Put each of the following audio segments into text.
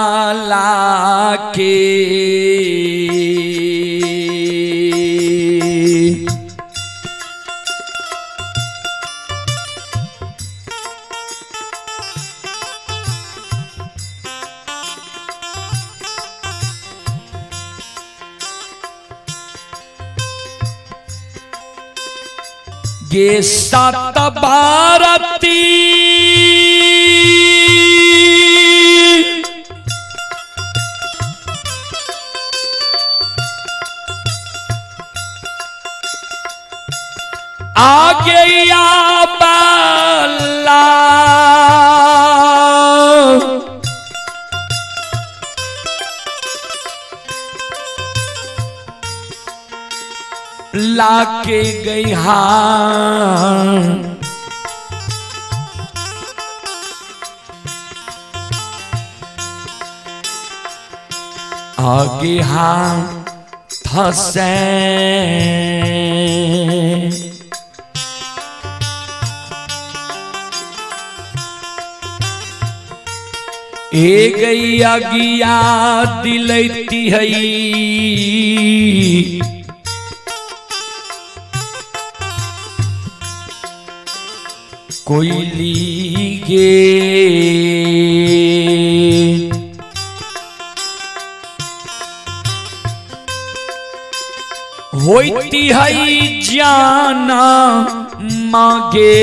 लाके ये सात भारती आगे या बल्ला लाके गई हाँ आगे हाँ फंसे ए गई आगिया दिलती है कोई लीगे होती है जाना मांगे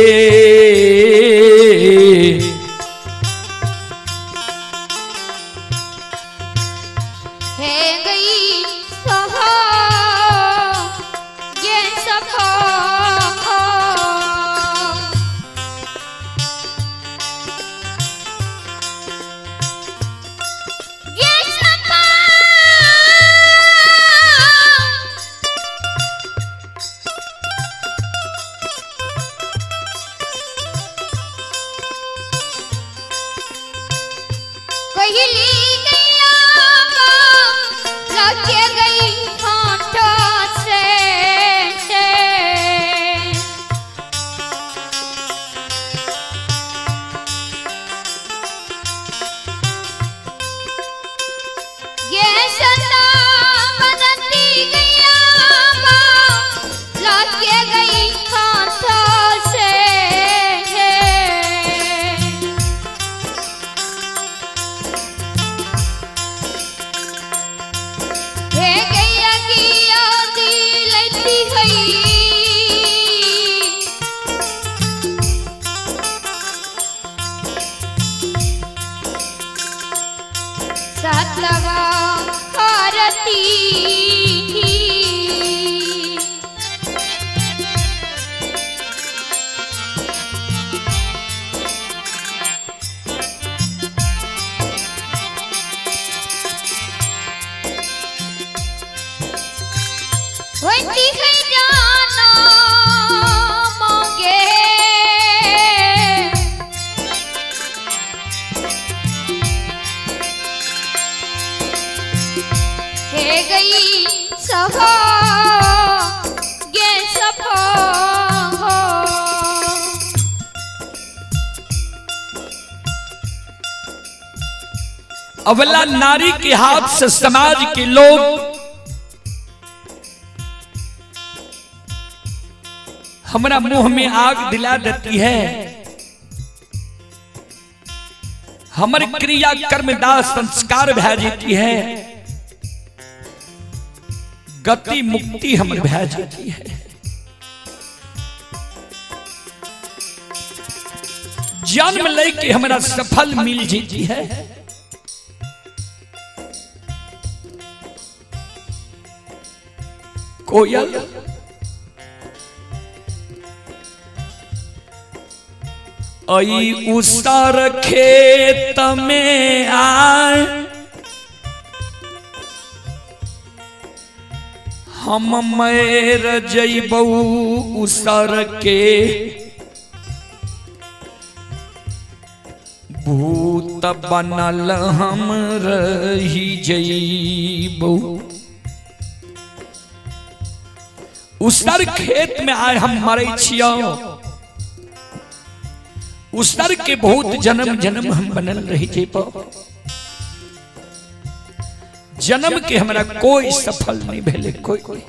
अबला नारी के हाथ से समाज के लोग हमारा मुंह में आग दिला देती है। हमारे क्रिया कर्म दाह संस्कार भै जाती है, गति मुक्ति हमारे भै जाती है। जन्म लेके हमारा सफल मिल जाती है। कोयल आई उसर खेत में आए, हम मैर जइबौ उसर के, भूत बनल हम रही जइबौ। उसर खेत में आए हम मरे छिया, उसर के बहुत जन्म जन्म हम बनल रही जेब। जन्म के हमरा कोई सफल नहीं भेले कोई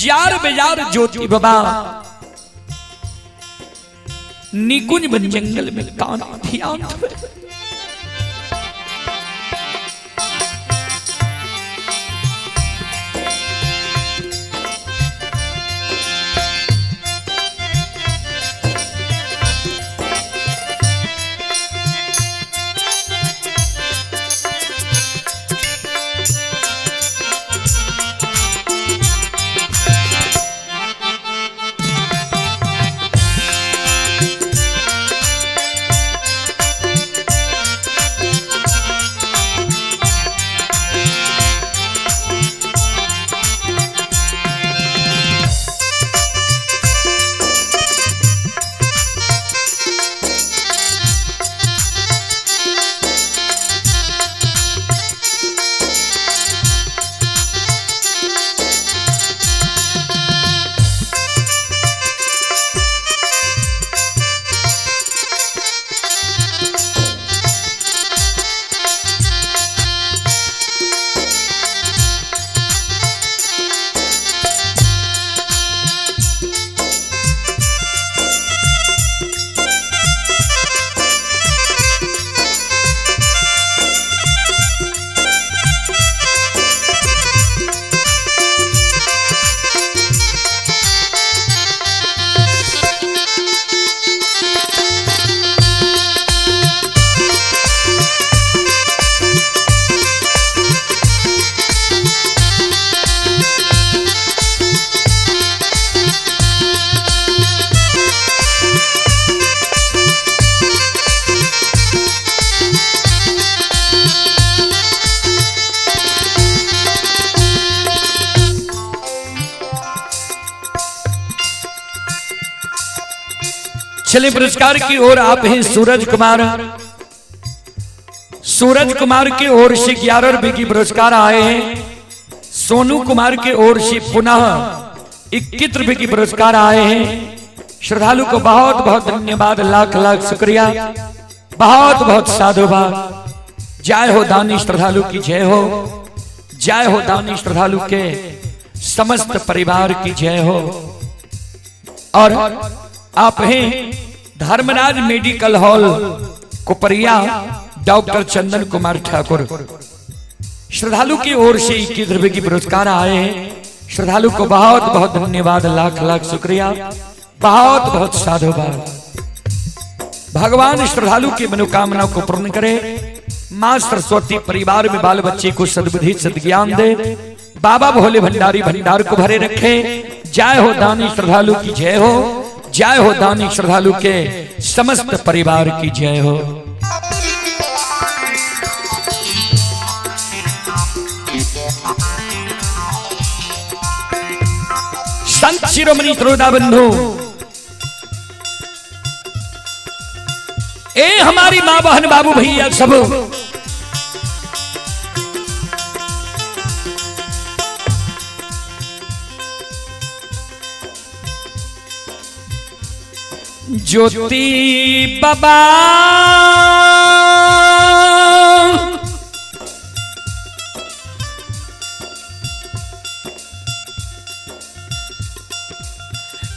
जार बेजार ज्योति बाबा निकुंज बन जंगल में कान ध्यान चले पुरस्कार की ओर आप हैं सूरज कुमार। सूरज कुमार की ओर से 11 रुपए की पुरस्कार आए हैं। सोनू कुमार की ओर से पुनः 21 रुपए की पुरस्कार आए हैं। श्रद्धालु को बहुत बहुत धन्यवाद, लाख लाख शुक्रिया, बहुत बहुत साधुवाद। जय हो दानी श्रद्धालु की जय हो, जय हो दानी श्रद्धालु के समस्त परिवार की जय हो। और आप हैं Dharmaraj medical hall कुपरिया, doctor Chandan Kumar Thakur. श्रद्धालु की ओर से 21 रुपए की पुरस्कार आए हैं। श्रद्धालु को बहुत बहुत धन्यवाद, लाख लाख शुक्रिया, बहुत बहुत साधुवाद। भगवान श्रद्धालु की मनोकामना को पूर्ण करे। मां सरस्वती परिवार में बाल बच्चे को सद्बुद्धि सद्ज्ञान दे। बाबा भोले भंडारी भंडार को भरे रखे। जय हो दानी श्रद्धालु की जय हो, जय हो दानी श्रद्धालु के समस्त परिवार की जय हो। संत शिरोमणि त्रोदा बंधु, ए हमारी मां बहन बाबू भैया सब, ज्योति बाबा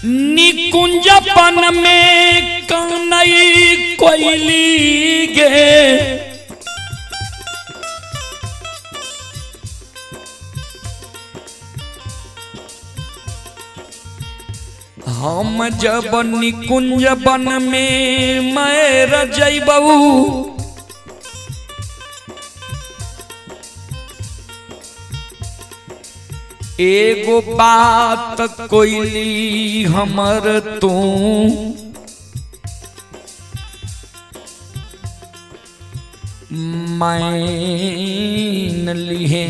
निकुंजपन में कनई कोयली गे, हम जब निकुंज बन में मैं रजैबऊ, एगो बात कोइली हमर तू, मान लिहे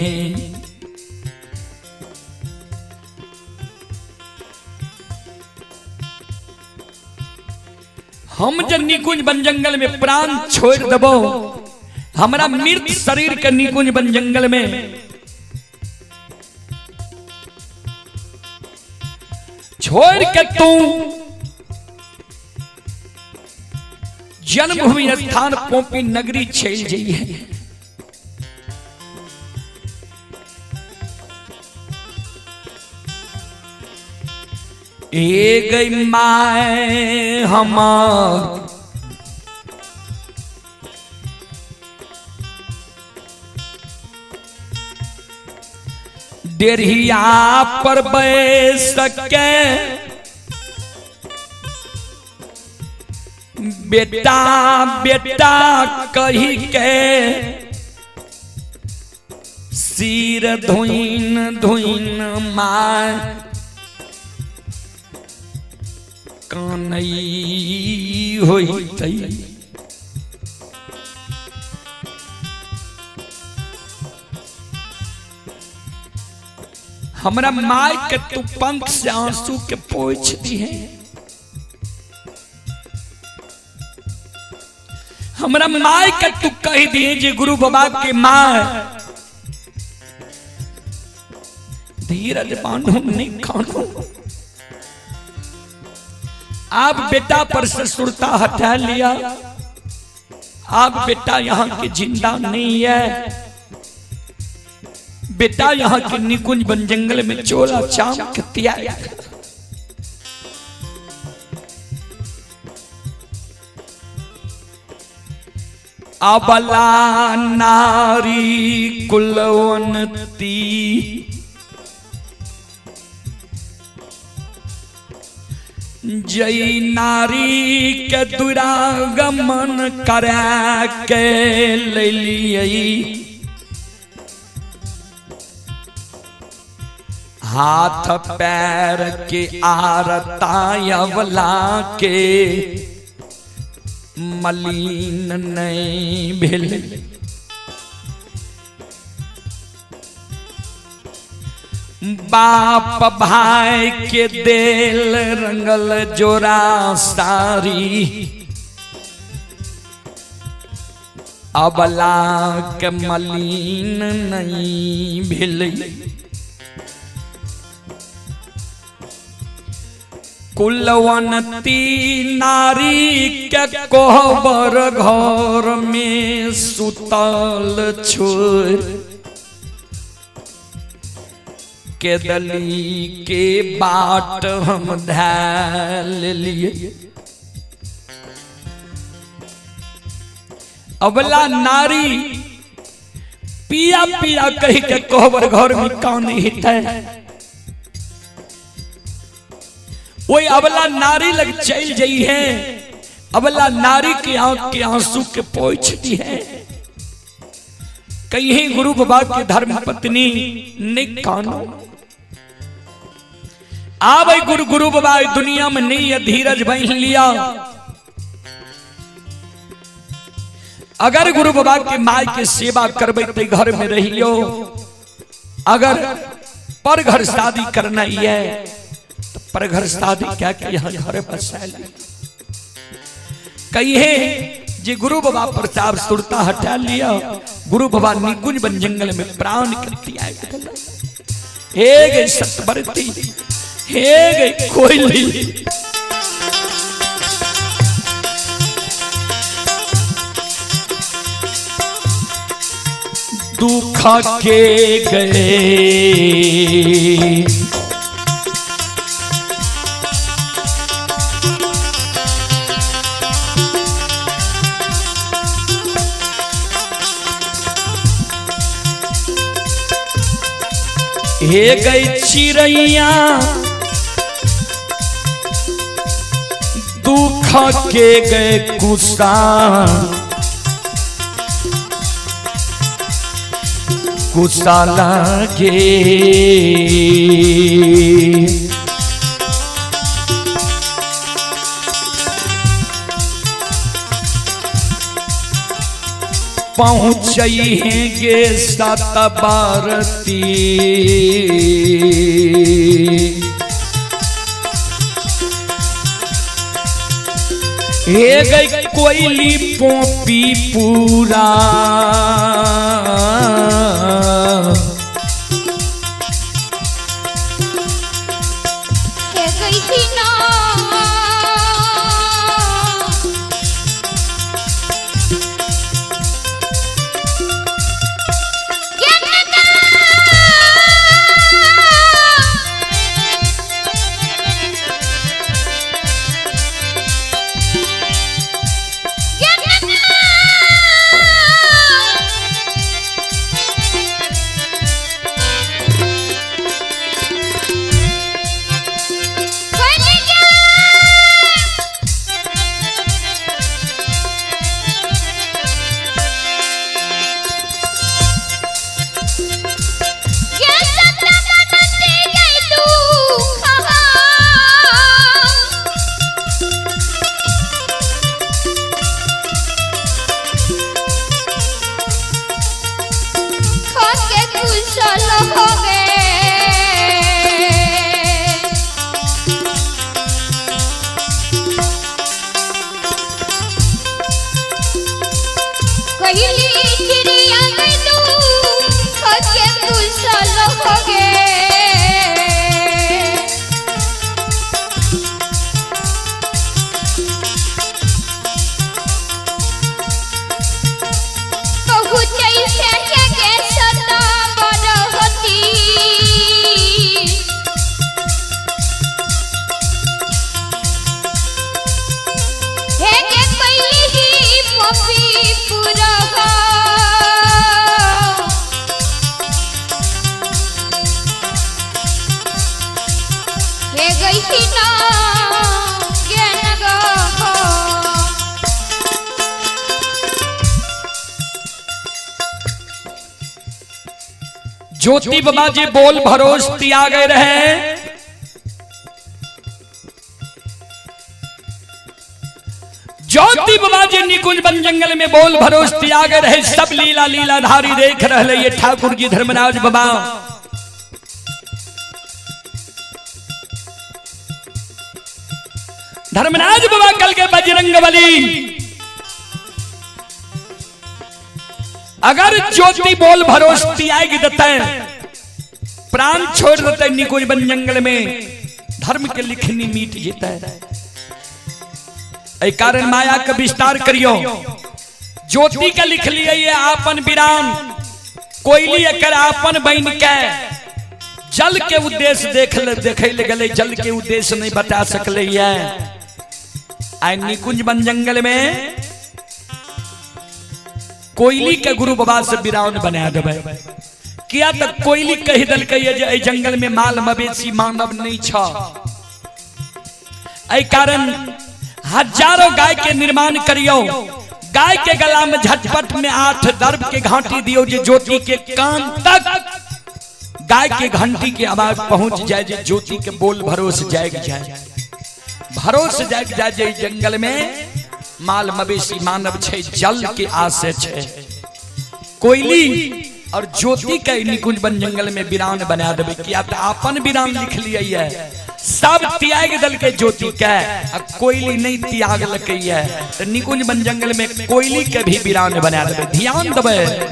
हम जब निकुंज बन जंगल में प्राण छोड़ दबो, हमारा मृत शरीर के निकुंज बन जंगल में छोड़ के तू जन्मभूमि स्थान पोपी नगरी चल जाइए। ए गई माए हमार डेरिया पर बैस के बेटा बेटा कही के सिर धुइन धुइन माय कानई होई। हमरा माय के तू पंख से आंसू के पोंछ दी है। हमरा माय के तू कह दिए जे गुरु बाबा के माय धीरज बांधो नहीं खानो। आप बेटा पर से सुरता हटा लिया। आप बेटा यहाँ के जिंदा नहीं है। बेटा यहाँ के निकुंज बन जंगल में चोला चाम के तिया। अबला नारी कुलवनती जय नारी के दुरागमन करा के ले लियई। हाथ पैर के आरता अवला के मलिन नहीं भेल। बाप भाई के देल रंगल जोरा सारी अबला के मलिन नहीं भेल। कुलवनती नारी के कोहबर घर में सुतल छोड़ के दली के बाट हम धाल लिए। अबला नारी पिया पिया कही के कोहबर घर में कौन हित है। वही अबला नारी लग चल जाई है। अबला नारी के आंख के आंसू के पोंछ दी है। कहीं गुरु बाबा की धर्म पत्नी ने कानो आ भाई गुरु बाबा दुनिया में नहीं है। धीरज बहन लिया। अगर गुरु बाबा के माय के सेवा करबे तो घर में रहियो। अगर पर घर शादी करना ही है तो पर घर शादी क्या कि यहाँ घर बसाल कहिए जे गुरु बाबा प्रताप सुरता हटा लिया। गुरु बाबा निकुंज बन जंगल में प्राण करती आए। हे गई सतबरती हे गई कोयली दुख के गए हे गई चिड़ैया दुख के गए कुसा कुसा लगे पहुँचेंगे सतबरती हे गई कोयली पोपी पूरा कुशल हो गए। कहली चिड़िया गनु होके कुशल हो गए। ज्योति बाबा जी बोल भरोस त्याग रहे। ज्योति बाबा जी निकुंज वन जंगल में बोल भरोस त्याग रहे। सब लीला लीलाधारी देख रहे ये ठाकुर जी धर्मराज बाबा। धर्मराज बाबा कल के बजरंगबली अगर ज्योति बोल भरोस त्याग देते प्राण छोड़ देते निकुंज वन जंगल में धर्म के लिखनी मीट जीता है। कारण माया का विस्तार करियो। ज्योति का लिख लिया ये आपन वीरान कोयली एकर आपन बन के जल के उद्देश्य देखे गले जल के उद्देश्य नहीं बता सकले ये। आई निकुंज वन जंगल में कोयली के गुरु बाबा से वीरान बना देवे। किया तो कोयली कही दल के जंगल में माल मवेशी मानव नहीं छ। कारण हजारों गाय के निर्माण करियो। गाय के गला में झटपट में 8 दर्भ के घंटी दियो जे ज्योति के कान तक गाय के घंटी की आवाज पहुंच जाए जे ज्योति के बोल भरोस जाग जाए। भरोस जाग जाए जे जंगल में माल मवेशी मानव छे जल के आसे छे। कोयली और ज्योति के निकुंज वन जंगल में वीरान बना देवे। किया तो आपन वीरान लिख लिया है। सब त्याग दल के ज्योति के कोयली नहीं त्याग लगे है। तो निकुंज वन जंगल में कोयली के भी वीरान बना देवे। ध्यान देवे।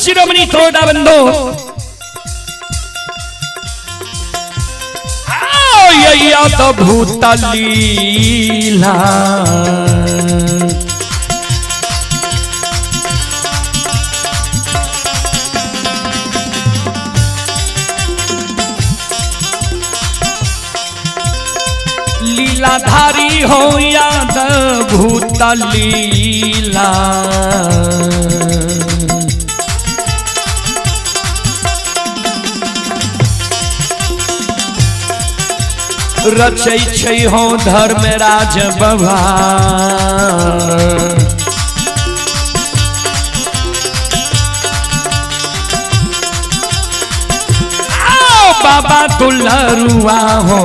शिरोमणि थोड़ा बंदो या तो भूत लीला लीलाधारी हो याद भूत लीला रचै छै हो धर्मराज बाबा बाबा दुलरुआ हो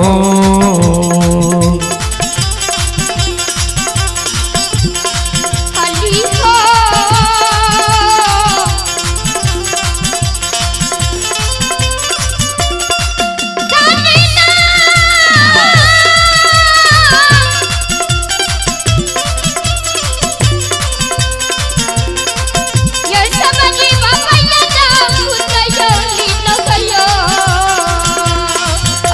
खाली हो जाने ना ये समझी बाबा या ना भूतयो लीनो कयो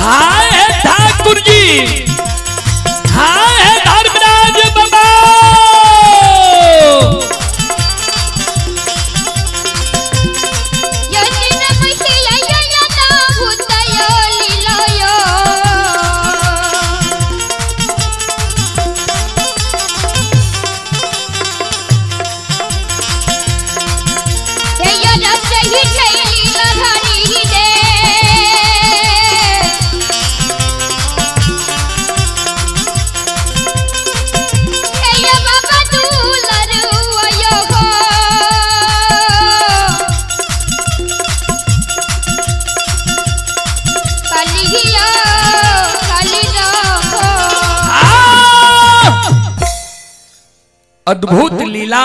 हाय ठाकुर जी हाय धर्मराज बाबा ये दिन महिला या ना भूतयो लीलो ये या ना सही सही लहरी दे ये बाबा दुलरुआ यो हो कालिया काली रखो अद्भुत लीला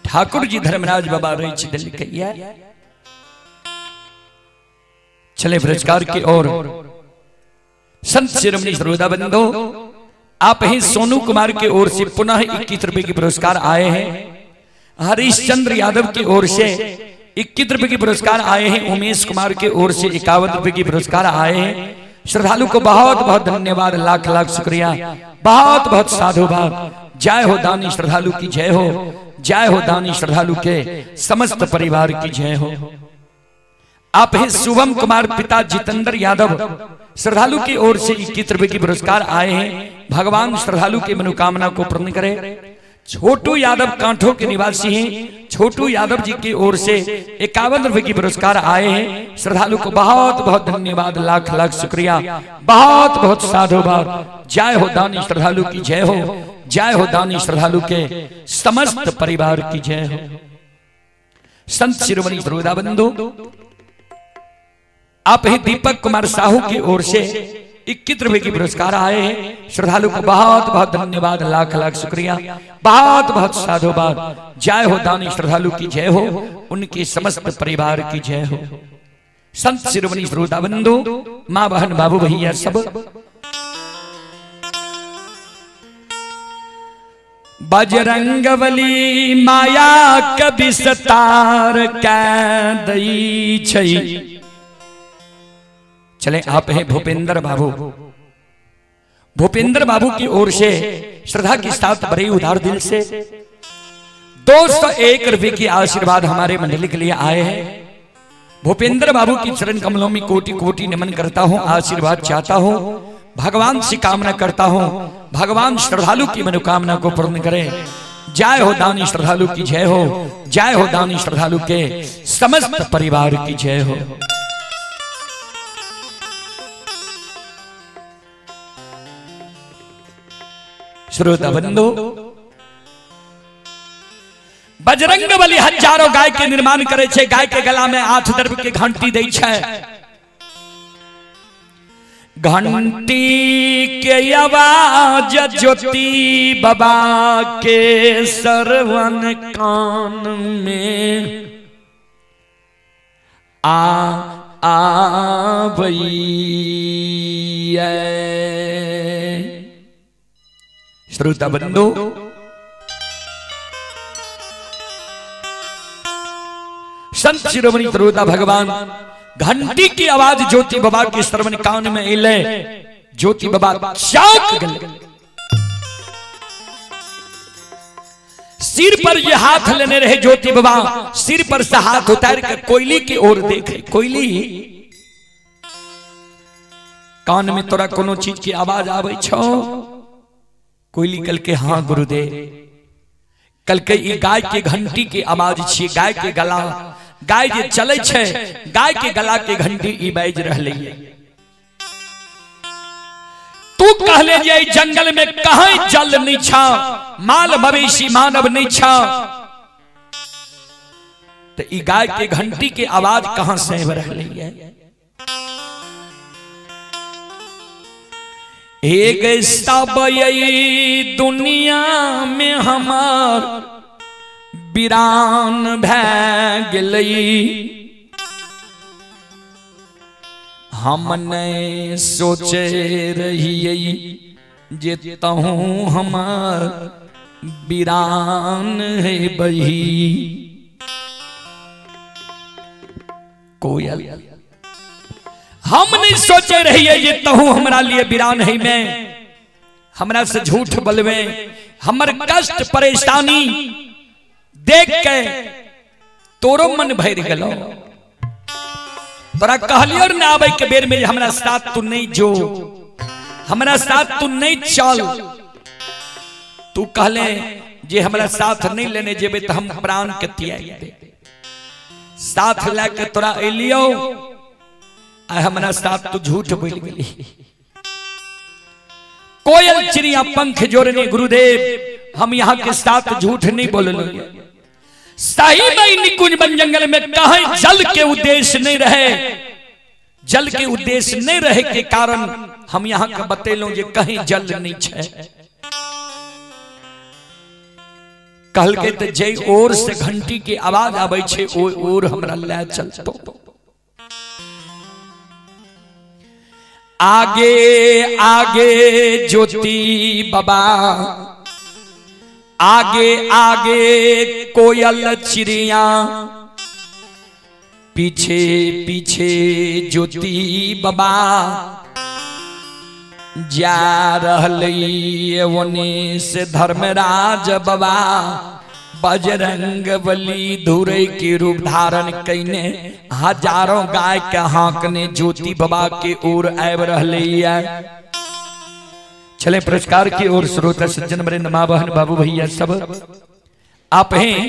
ठाकुर जी धर्मराज बाबा रही दिल्ली कहिया चले पुरस्कार की ओर संत शिरोमणि सर्वदा बंदो आप ही सोनू कुमार की ओर से पुनः 21 रुपए के पुरस्कार आए हैं हरीशचंद्र यादव की ओर से 21 रुपए के पुरस्कार आए हैं उमेश कुमार की ओर से 51 रुपए के पुरस्कार आए हैं श्रद्धालु को बहुत बहुत धन्यवाद लाख लाख शुक्रिया बहुत बहुत साधुवाद जय हो दानी श्रद्धालु की जय हो जय हो दानी श्रद्धालु के समस्त परिवार की जय हो आप ही शुभम कुमार पिता जितेंद्र यादव श्रद्धालु की ओर से 21 रुपए की पुरस्कार आए हैं भगवान श्रद्धालु की मनोकामना को पूर्ण करे छोटू यादव कांठों के निवासी हैं छोटू यादव जी की ओर से 51 रुपए की पुरस्कार आए हैं श्रद्धालु को बहुत बहुत धन्यवाद लाख लाख शुक्रिया बहुत बहुत साधुवाद जय हो दानी श्रद्धालु की जय हो जय हो दानी श्रद्धालु के समस्त परिवार की जय हो संत शिरोमणि सर्वदा बंधु आप ही दीपक कुमार साहू की ओर से 21 रुपए की पुरस्कार आए हैं श्रद्धालु को बहुत बहुत धन्यवाद लाख लाख शुक्रिया बहुत बहुत साधुवाद जय हो दानी श्रद्धालु की जय हो उनके समस्त परिवार की जय हो संत शिरोमणि सर्वदा बंधु मां बहन बाबू भैया सब बजरंगबली माया कभी सतार कैदई छई चले आप हैं भूपेंद्र बाबू भूपेंद्र बाबू की ओर से श्रद्धा के साथ बड़े उदार दिल से 201 रुपए की आशीर्वाद हमारे मंडली के लिए आए हैं भूपेंद्र बाबू की चरण कमलों में कोटि कोटि नमन करता हूं आशीर्वाद चाहता हूं भगवान से कामना करता हूं भगवान श्रद्धालु की मनोकामना को पूर्ण करें जय हो दानी श्रद्धालु की जय हो जय हो दानी श्रद्धालु के समस्त परिवार की जय हो श्रोता बंधु बजरंगबली हजारों गाय के निर्माण करे छे गाय के गला में 8 दर्भ के घंटी दै छे घंटी के आवाज ज्योति बाबा के सरवन कान में आवई श्रोता बंधु संत शिरोमणि श्रोता भगवान घंटी की आवाज ज्योति बाबा के श्रवण कान में इले ज्योति बाबा चौंक गए सिर पर ये हाथ लेने रहे ज्योति बाबा सिर पर से हाथ उतार कर कोयली की ओर देखे कोयली कान में तोरा कोनो चीज की आवाज आवे छो कोयली कल के हाँ गुरुदेव कल के गाय के घंटी की आवाज छी गाय के गला गाय जे चले छे गाय के गला के घंटी ई बाज रहले कहले जे जंगल में कहीं जल नहीं छा, माल मवेशी मानव नहीं छा, तो ई गाय के घंटी के आवाज कहां से हो रही है? एक सब दुनिया में हमार वीरान भै गेलई, हमने सोचे रहिए जे तहूँ हमार वीरान है बही। कोयल हम नहीं सोचे रहिए जे तहूँ हमरा लिए वीरान है, मैं हमरा से झूठ बोलवे, हमर कष्ट परेशानी देख के तोरो मन भर गलो, तोरा कहलियो न आवे के बेर में हमरा साथ तू नहीं जो, हमरा साथ तू नहीं चल, तू कहले जे हमरा साथ नहीं लेने जेबे तो हम प्राण के त्याग दे, साथ लेके तोरा एलियो आ हमरा साथ तू झूठ बोल गेली। कोयल चिड़िया पंख जोड़ने गुरुदेव, हम यहाँ के साथ झूठ नहीं बोललो, सही में निकुंज बन जंगल में कहीं जल के उद्देश्य नहीं रहे, जल के उद्देश्य नहीं रहे के कारण हम यहाँ के बतेलो जे कहीं जल नहीं है। कहल के ते जय ओर से घंटी की आवाज आवे छे ओ ओर हमरा ले चलतो, आगे आगे ज्योति बाबा, आगे आगे कोयल चिड़िया, पीछे पीछे ज्योति बाबा, जा रहलई ओने से धर्मराज बाबा, बजरंग बली धुरई के रूप धारण कईने हजारों गाय के हांकने ज्योति बाबा के ओर आब रहलैया। चले पुरस्कार की ओर श्रोता सज्जन बड़े नमा बहन बाबू भैया सब आप हैं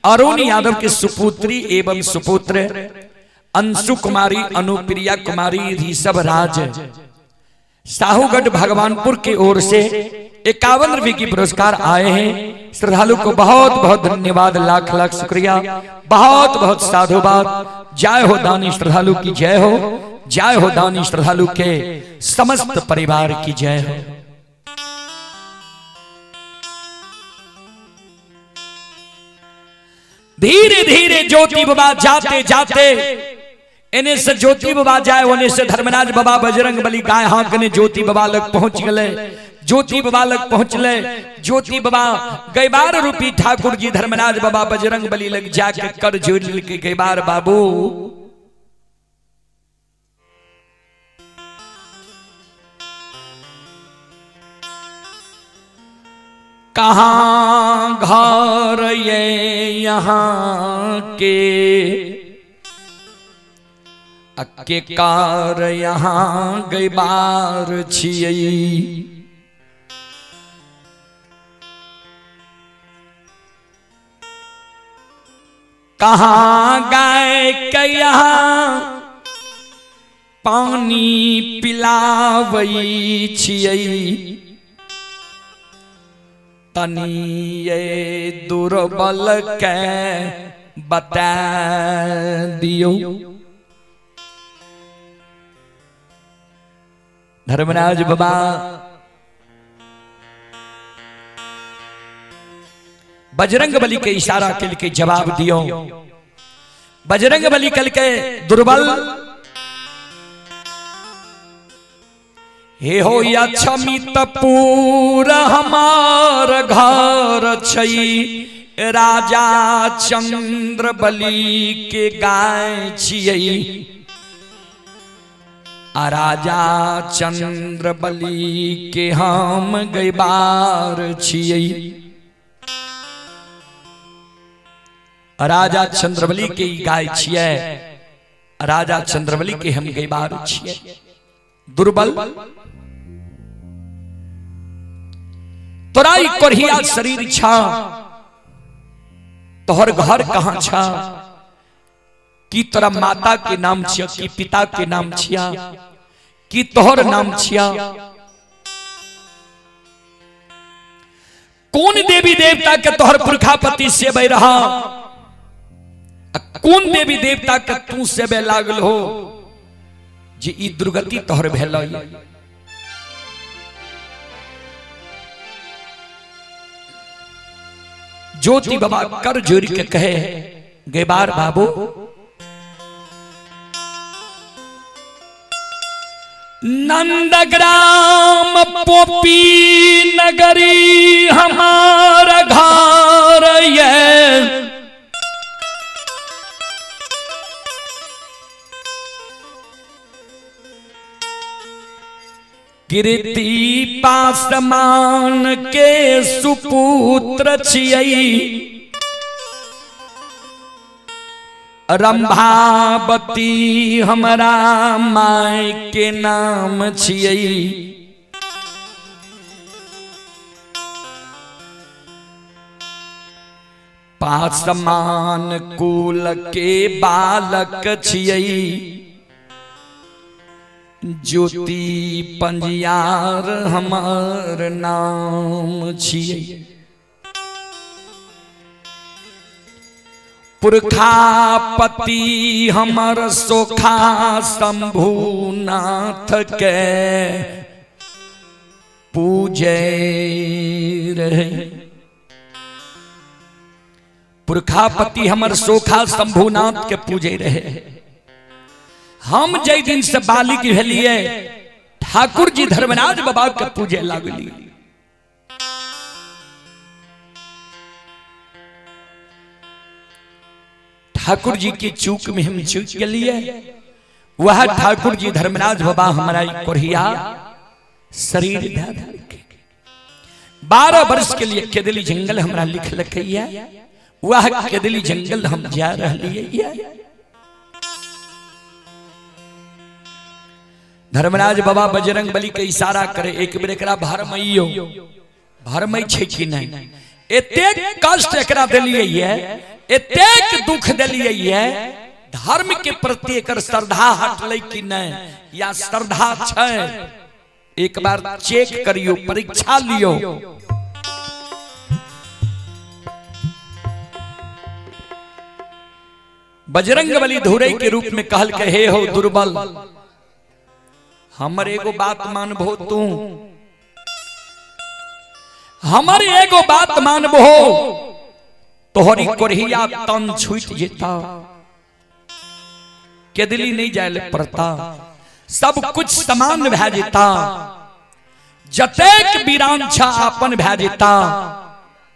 अरुण यादव के सुपुत्री एवं सुपुत्र अंशु कुमारी, अनुप्रिया कुमारी, ऋषभ राज, साहूगढ़ भगवानपुर की ओर से 51 रुपए की पुरस्कार आए हैं। श्रद्धालु को बहुत बहुत धन्यवाद, लाख लाख शुक्रिया, बहुत बहुत साधुवाद। जय हो दानी श्रद्धालु की जय हो, जय हो दानी श्रद्धालु के समस्त परिवार की जय हो। धीरे धीरे ज्योति बाबा जाते जाते, इन्हें से ज्योति बाबा जाए उन्हें से धर्मराज बाबा बजरंग बली गाय हांकने ज्योति बाबा लग पहुंच गए। ज्योति बाबा लग पहुंचले, ज्योति बाबा गई बार रूपी ठाकुर जी धर्मराज बाबा बजरंग बली लग जाके कर जोड़ के गई बार बाबू कहाँ घर ये यहाँ के अक्के कार यहाँ गई बार छियई, कहाँ गाय के यहाँ पानी पिलावई छियई, तनी ये दुर्बल के बता दियो। धर्मराज बाबा बजरंग बली के इशारा के जवाब दियो। बजरंग बली कल के दुर्बल हे हो या क्षमित पूरा हमार घर छई, राजा चंद्र बली के गाय छियई, आ राजा चंद्र बली के हम गई बार छियई। राजा चंद्रबली के गाय छिए, राजा चंद्रबली के हम गई बार छिए। दुर्बल तोराई कोरिया शरीर छा, तोहर घर कहां छा, कि तोरा माता के नाम छिया, कि पिता के नाम छिया, कि तोहर नाम छिया। कौन देवी देवता के तोहर पुरखापति सेबे रहा, कौन देवी देवता के तू सेबे लागल हो जे ई दुर्गति तोहर भेल। ज्योति बाबा कर जोड़ के कहे गेबार बाबू, नंदग्राम पोपी नगरी हमारा घर ये, कीर्ति पासमान के सुपुत्र छियै, रंभावती हमरा माय के नाम छियै। पासमान कुल के बालक छियै, ज्योति पंजियार हमार नाम छियै। पुरखापति हमर सोखा शंभुनाथ के पूजे रहे। पुरखापति हमर सोखा शंभुनाथ के पूजे रहे। हम जय दिन से बालिक भेलिए ठाकुर जी धर्मराज बाबा के पूजे लागली। ठाकुर जी की चूक में हम चूक गलिए। वह ठाकुर जी धर्मराज बाबा हमारा कोरिया शरीर 12 वर्ष के लिए केदली जंगल हमारा लिख लखैया। वह केदली जंगल हम जा रहिए। धर्मराज बाबा बजरंग बली के इशारा करे, एक बेर एकरा भरमइयो, भरमई छै कि नहीं, एतेक कष्ट एकरा देलिए ये, एतेक दुख देलिए ये, धर्म के प्रति एकर श्रद्धा हटलै कि नहीं, या श्रद्धा छै, एक बार चेक करियो, परीक्षा लियो। बजरंग बली धुरई के रूप में कहल के, हे हो दुर्बल, हमर एगो बात मानबो तू, हमर एगो बात मानबो, तोहरी कोरहिया तन छूट जेता, केदली नहीं जाए पड़ता, सब कुछ समान भै जेता, जतेक वीरान छा अपन भै जेता,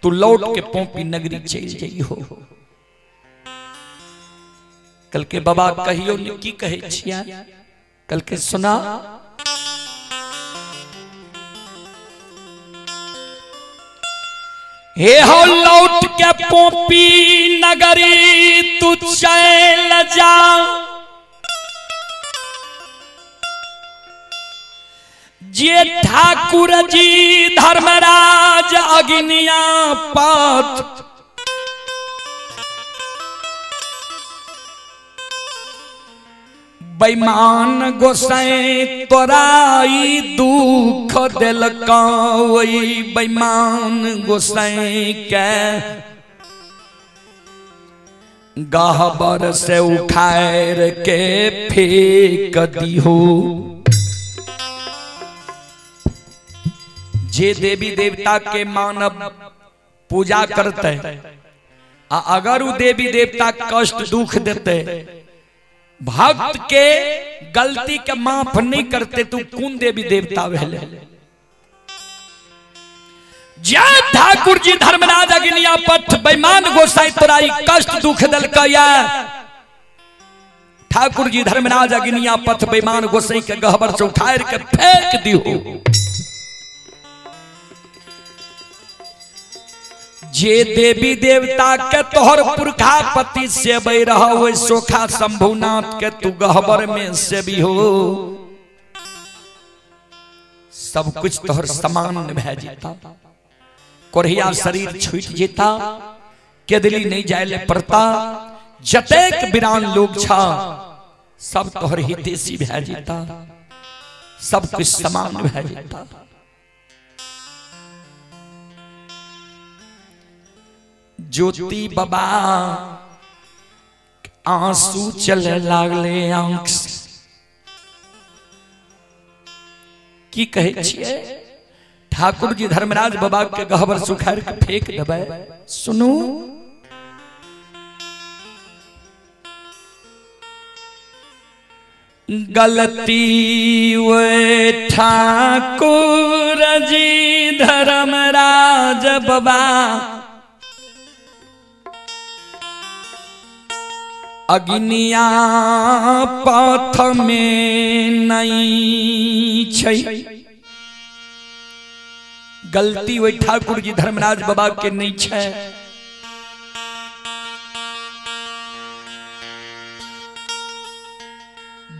तू लौट के पोपी नगरी चल जइहो। कल के बाबा कहियो ने की कहे छिया, कल के सुना, हे हो लौट के पोपी नगरी तू चल जा, जे ठाकुर जी धर्मराज अग्निया पात, बेईमान गोसाई तोराई दुख दिलका, वही बेईमान गोसाई के गहबर से उखाड़ के फेंक दिहो। जे देवी देवता के मानव पूजा करते, अगर वो देवी देवता कष्ट दुख देते, भक्त के गलती के माफ नहीं करते, तू कौन देवी देवता भेले। जय ठाकुर जी धर्मराज अग्निया पथ बेईमान गोसाई तोराई कष्ट दुख दिलका, ठाकुर जी धर्मराज अग्निया पथ बेईमान गोसाई के गहबर से उठार के फेंक दियो। जे देवी देवता के तोहर पुरखा पति से बई रहो, सोखा शंभुनाथ के तू गहबर में से भी हो, सब कुछ तोहर समान भै जेता, कोरहिया शरीर छूट जेता, केदली नहीं जाए पड़ता, जतेक वीरान लोग छा सब तोहर हितेशी भै जेता, सब कुछ समान भै जेता। ज्योति बाबा आंसू चले लागले आंख से। की कहे छिए ठाकुर जी धर्मराज बाबा के गहबर सुखाड़ के फेंक देबै। सुनू गलती वे ठाकुर जी धर्मराज बाबा अग्निया पथ में नहीं छै। गलती वे ठाकुर जी धर्मराज बाबा के नहीं छै।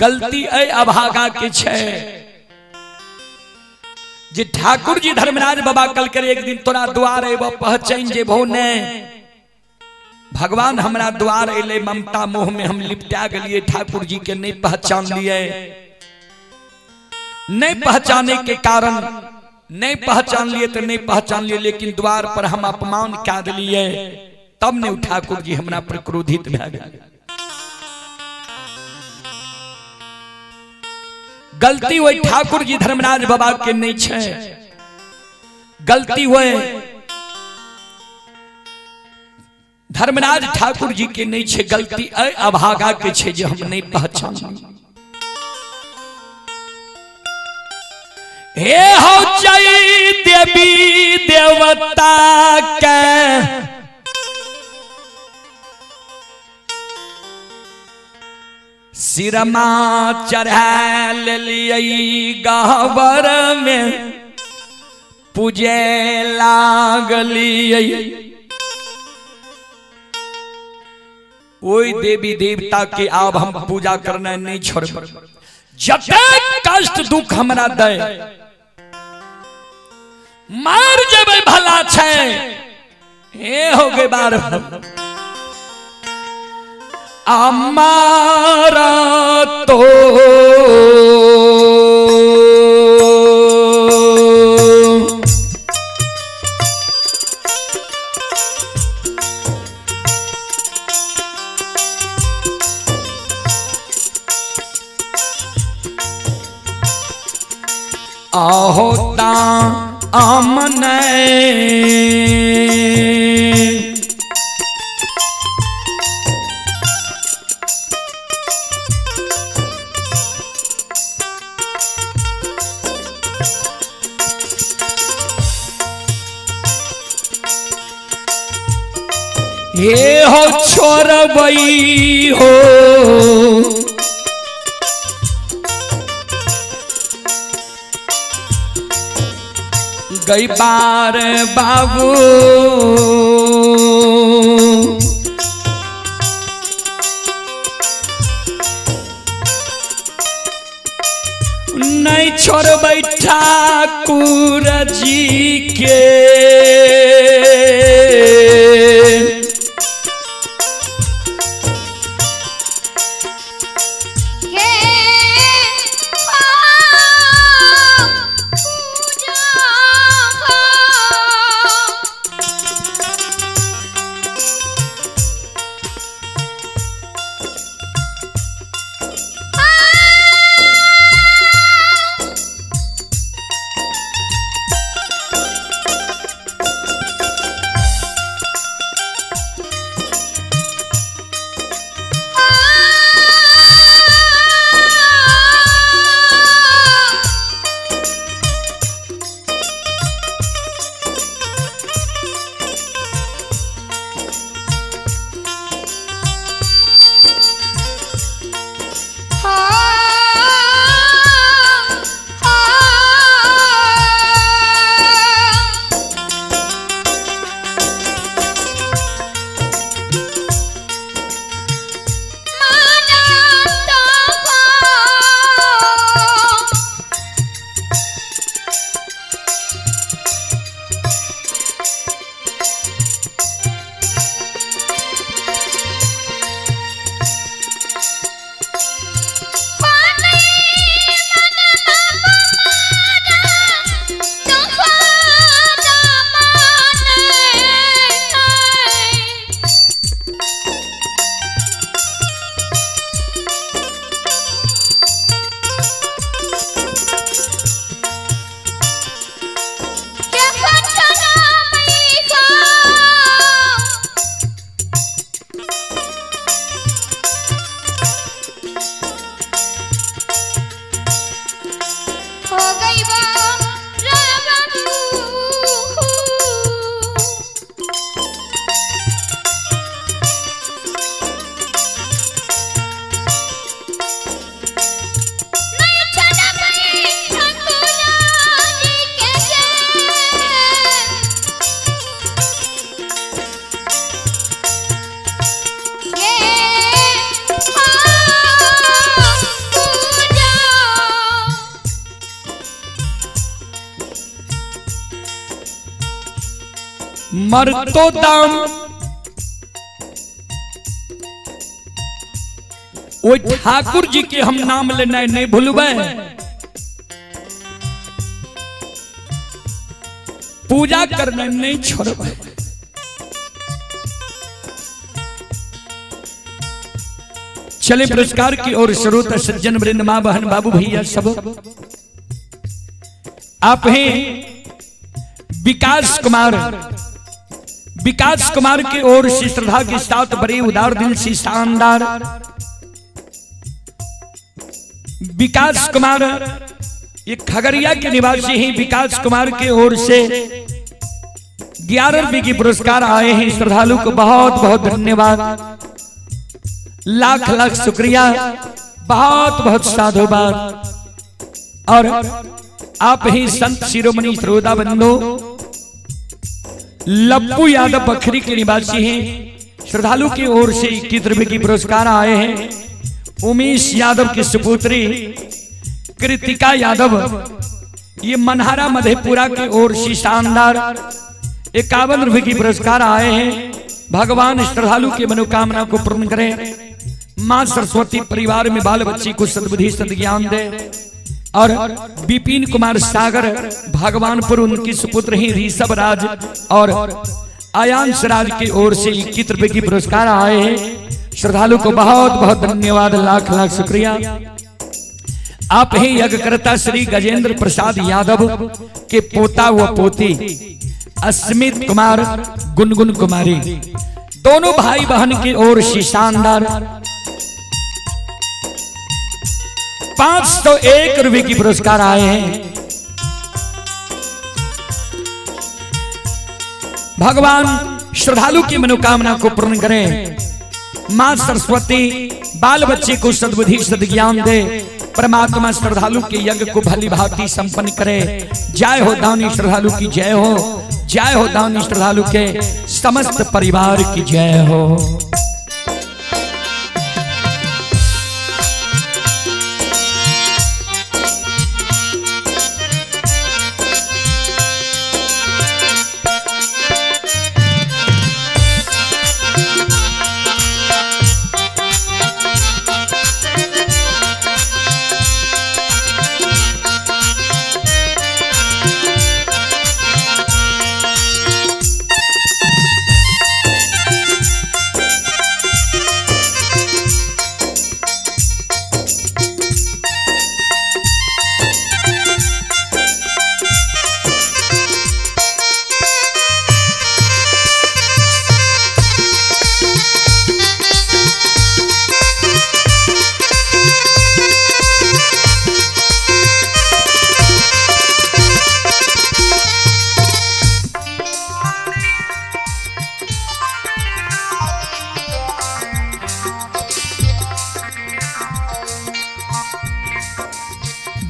गलती ऐ अभागा के छै जे ठाकुर जी धर्मराज बाबा कल कर एक दिन तोरा द्वार एबो पहचान जेबो ने। भगवान हमरा द्वार अले ममता मोह में हम लिपटा गलिए ठाकुर जी के नहीं पहचान लिए। नहीं पहचाने के कारण नहीं पहचान लिए तो नहीं पहचान लिए, लेकिन द्वार पर हम अपमान क्या दिलिए तब ने ठाकुर जी हमरा पर क्रोधित भए गेल। गलती वही ठाकुर जी धर्मराज बाबा के नहीं छै। गलती वही धर्मराज ठाकुर जी के नहीं छै। गलती अभागा के छै जे हम नहीं पहचान। हे हो जय देवी देवता के सिरमा चढ़ा लिये गहबर में पूजे लागलिये। ओई देवी देवता के आब हम पूजा करना नहीं छोड़ब। जते कष्ट दुख हमरा दे मार जबे भला छै। हे हो गए बार हमारा तो होता आमने ये हो छोड़बई हो गई बार बाबू नहीं छोड़बै ठाकुर जी के। मरतो दाम वो ठाकुर जी के हम नाम लेना नहीं भूलबे, पूजा करना नहीं छोड़बे। चले पुरस्कार की ओर श्रोता सज्जन वृंद, मां बहन बाबू भैया सब, आप हैं विकास कुमार। विकास कुमार की ओर से श्रद्धा के साथ बड़े उदार दिल से शानदार विकास कुमार ये खगड़िया के निवासी हैं। विकास कुमार के ओर से 11 रुपए की पुरस्कार आए हैं। श्रद्धालु को बहुत बहुत धन्यवाद, लाख लाख शुक्रिया, बहुत बहुत साधुवाद। और आप ही संत शिरोमणि श्रोता बंधु लप्पू यादव बखरी के निवासी हैं। श्रद्धालु की ओर से 21 रुपए की पुरस्कार आए हैं। उमेश यादव की सुपुत्री कृतिका यादव ये मनहारा मधेपुरा की ओर से शानदार 51 रुपए की पुरस्कार आए हैं। भगवान श्रद्धालु की मनोकामना को पूर्ण करें। मां सरस्वती परिवार में बाल बच्ची को सद्बुद्धि सद्ज्ञान दे। और विपिन कुमार सागर भगवानपुर उनकी सुपुत्र ही ऋषभ राज और आयांश राज की ओर से 21 रुपए की पुरस्कार आए हैं। श्रद्धालु को बहुत बहुत धन्यवाद, लाख लाख शुक्रिया। आप हैं यज्ञकर्ता श्री गजेंद्र प्रसाद यादव के पोता व पोती अस्मित कुमार गुनगुन कुमारी, दोनों भाई बहन की ओर से शानदार 501 रुपए की पुरस्कार आए हैं। भगवान श्रद्धालु की मनोकामना को पूर्ण करें। मां सरस्वती बाल बच्चे को सद्बुद्धि सद्ज्ञान दे। परमात्मा श्रद्धालु के यज्ञ को भली भांति संपन्न करे। जय हो दानी श्रद्धालु की जय हो, जय हो दानी श्रद्धालु के समस्त परिवार की जय हो।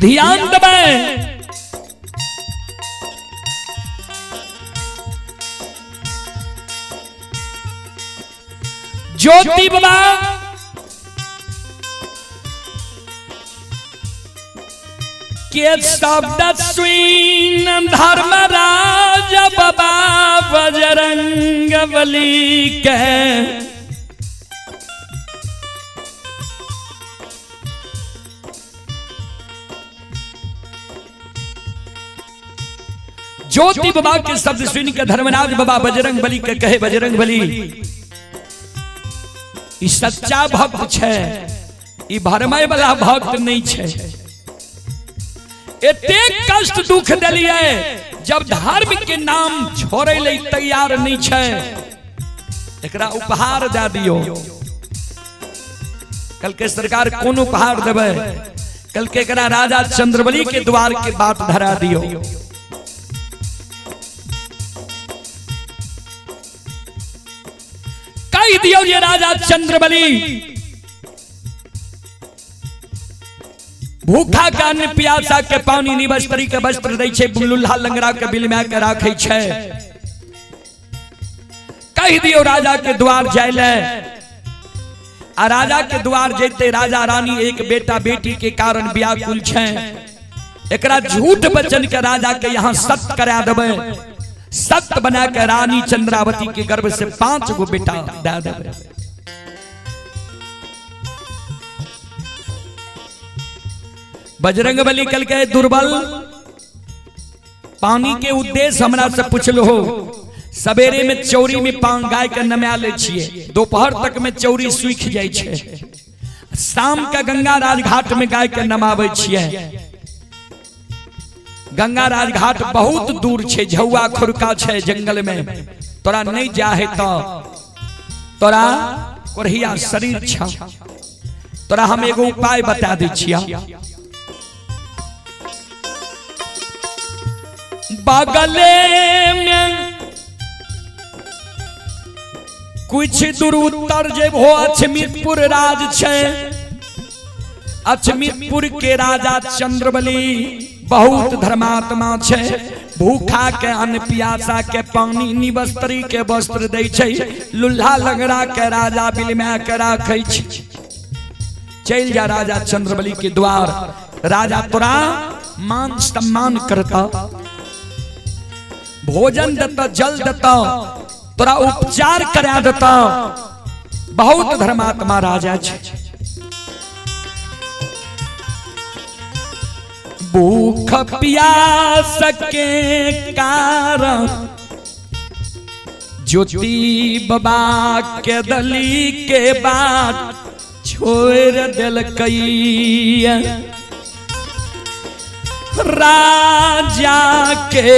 ध्यान दबाएं। ज्योति बाबा के शब्द सुन धर्मराज बाबा बजरंग बली के ज्योति बाबा के शब्द सुन के धर्मराज बाबा बजरंग बली के कहे, बजरंग बली ई सच्चा भक्त छे, ई भरमाए वाला भक्त नहीं छे। एते कष्ट दुख दिलिए जब धर्म के नाम छोड़े ले तैयार नहीं छे, एकरा उपहार दे दियो। कल के सरकार कौन उपहार देवे? कल के एकरा राजा चंद्रबली के द्वार के बात धरा दियो। कह दियो ये राजा चंद्रबली भूखा के अन्न प्यासा के पानी निवस्त्री के वस्त्र दै छे, लुल्हा लंगड़ा के बिल में के राखे छे। कह दियो राजा के द्वार जाय ले। आ राजा के द्वार जैते राजा रानी एक बेटा बेटी के कारण व्याकुल छे। एकरा झूठ वचन के राजा के यहाँ सत्य करा देबे सख्त बना के रानी चंद्रावती के गर्भ से 5 गो बेटा दे दे। बजरंगबली कल के दुर्बल पानी के उद्देश्य हमरा से पूछलो हो। सवेरे में चौरी में गाय के नमा ले छिए, दोपहर तक में चौरी सूख जाय छे, शाम का गंगा राज घाट में गाय के नमावे छिए। गंगा राज घाट बहुत दूर छे, झौआ खुरका छे जंगल में, तोरा नहीं जाहे तो तोरा कोरहिया शरीर छा। तोरा हम एगो उपाय बता दै छिया। बगले में कुछ दूर उत्तर जेबो अछमीतपुर राज छे। अछमीतपुर के राजा चंद्रबली बहुत धर्मात्मा छे। भूखा के अन्न पियासा के पानी, निवस्त्री के वस्त्र दै छे, लुल्हा लगड़ा के राजा बिलमा के राखै छे। चल जा राजा चंद्रबली के द्वार, राजा तोरा मान सम्मान करता, भोजन देता, जल देता, तोरा उपचार करा देता। बहुत धर्मात्मा राजा छे। भूख प्यास के कारण ज्योति बाबा के दली के बाद छोड़ दिलकई राजा के।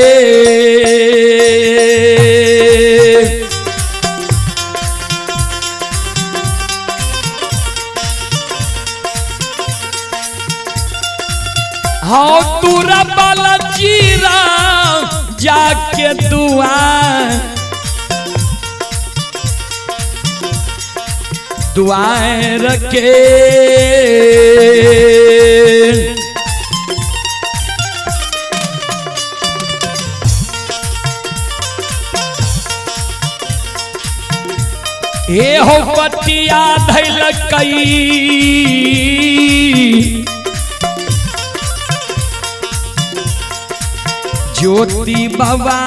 हाँ तुरा बाला जीरा जाके दुआएं रखे। हे हो पटिया धैलकई ज्योति बाबा।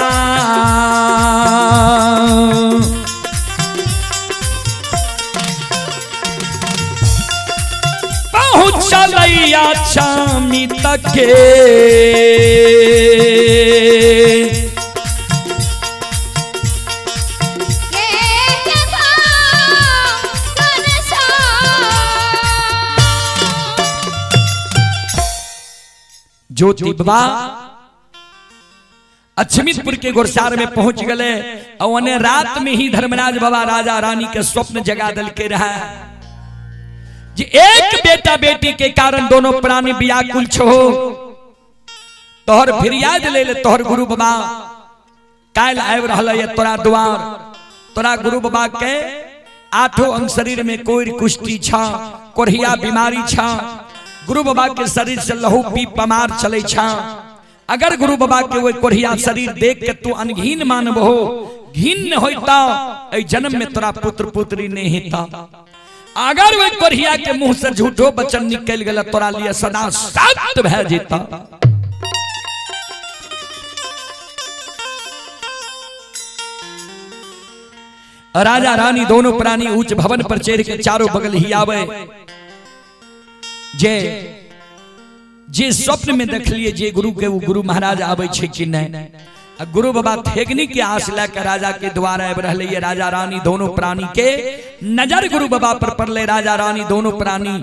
पहुँचलैया छामी तके ज्योति बाबा अछमीतपुर के गोरसार में पहुंच गए। और उन्हें रात में ही धर्मराज बाबा राजा रानी के स्वप्न जगा दल के रहा जी। एक बेटा बेटी के कारण दोनों प्राणी व्याकुल छो। तोहर फिरियाद ले ले, तोहर गुरु बाबा काल आब रहल है तोरा द्वार। तोरा गुरु बाबा के 8 अंग शरीर में कोई कुष्ठी छा, कोरहिया बीमारी छा। गुरु बाबा के शरीर से लहू पी पमार चले छा। अगर गुरु बाबा के वो कोरहिया शरीर देख के तू अनघीन मानबो, घिन होता ए जन्म में तोरा पुत्र पुत्री नहीं होता। अगर वो कोरहिया के मुंह से झूठो वचन निकल गया, तोरा लिए सदा सत्य भय जेता। राजा रानी दोनों प्राणी उच्च भवन पर चढ़ के चारों बगल ही आवे। जे स्वप्न में देख लिए जे गुरु के वो गुरु महाराज आवे छे कि नहीं। गुरु बाबा थेगनी के आस लेकर राजा के द्वार आब रहले। ये राजा रानी दोनों प्राणी के नजर गुरु बाबा पर पड़ले। राजा रानी दोनों प्राणी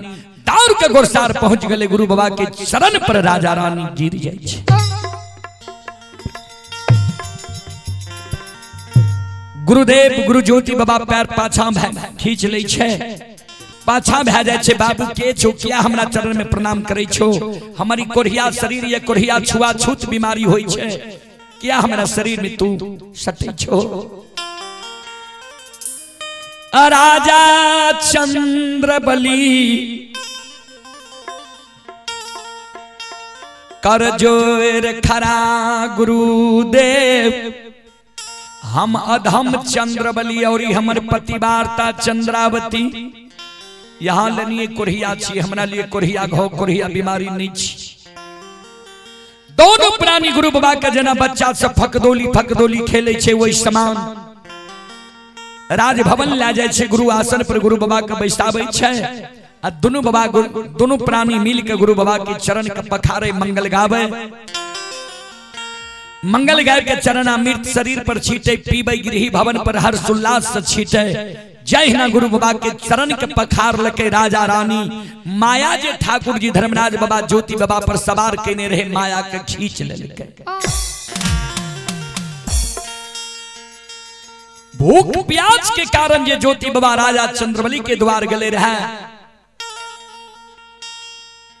दौड़ के गोरसार पहुंच गए। गुरु बाबा के शरण पर राजा रानी गिर जाय छे। गुरुदेव गुरु ज्योति बाबा पैर पाछा खींच ले छे, पाछा भै जाय छे। बाबू के छो, किया हमरा चरण में प्रणाम करे छो? हमारी कोरहिया शरीर ये कोरहिया छुआछूत बीमारी होई छे, किया हमरा शरीर में तू सटे छो? राजा चंद्रबली कर जोर खरा गुरुदेव। हम अधम चंद्रबली और हमर पतिवार्ता चंद्रावती यहाँ लनिए कोरहिया छी। हमरा लिए कोरहिया घाव कोरहिया बीमारी नहीं छी। दोनों प्राणी गुरु बाबा के जना बच्चा सब फकदोली खेले छे वही समान राजभवन ला जाए छे। गुरु आसन पर गुरु बाबा के बैसाबे छे आ दोनों प्राणी मिल के गुरु बाबा के चरण के पखारे मंगल गावे। मंगल गाय के चरणामृत शरीर पर छीटे, पीबे गृही भवन पर हर्ष उल्लास से छीटे। जय हिना गुरु बाबा के चरण के पखार लके राजा रानी माया जे ठाकुर जी धर्मराज बाबा ज्योति बाबा पर सवार केने रहे माया के खींच लेलके। भूख प्यास के कारण जे ज्योति बाबा राजा चंद्रबली के द्वार गले रहे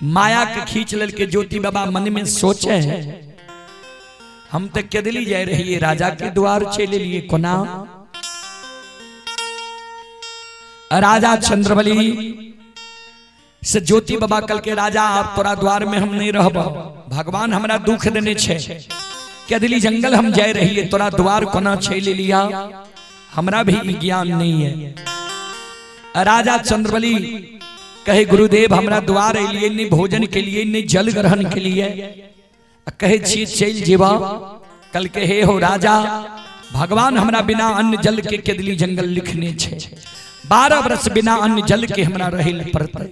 माया के खींच लेलके। ज्योति बाबा मन में सोचे हम तक के दिली जाए रही राजा के द्वार चले लिए कोना। राजा चंद्रबली से ज्योति बाबा कल के राजा आप तोरा द्वार में हम नहीं रहब, भगवान हमरा दुख देने छे। के दिली जंगल हम जाए रही तोरा द्वार कोना चले लिया, हमरा भी ज्ञान नहीं है। राजा चंद्रबली कहे गुरुदेव हमरा द्वार लिए नहीं भोजन के लिए नहीं जल ग्रहण के लिए, कहे छी चल जीवा। कल के हे हो राजा भगवान हमरा बिना अन्न जल के दिली जंगल लिखने छे, 12 वर्ष बिना अन्न जल के हमरा रहे पड़ते।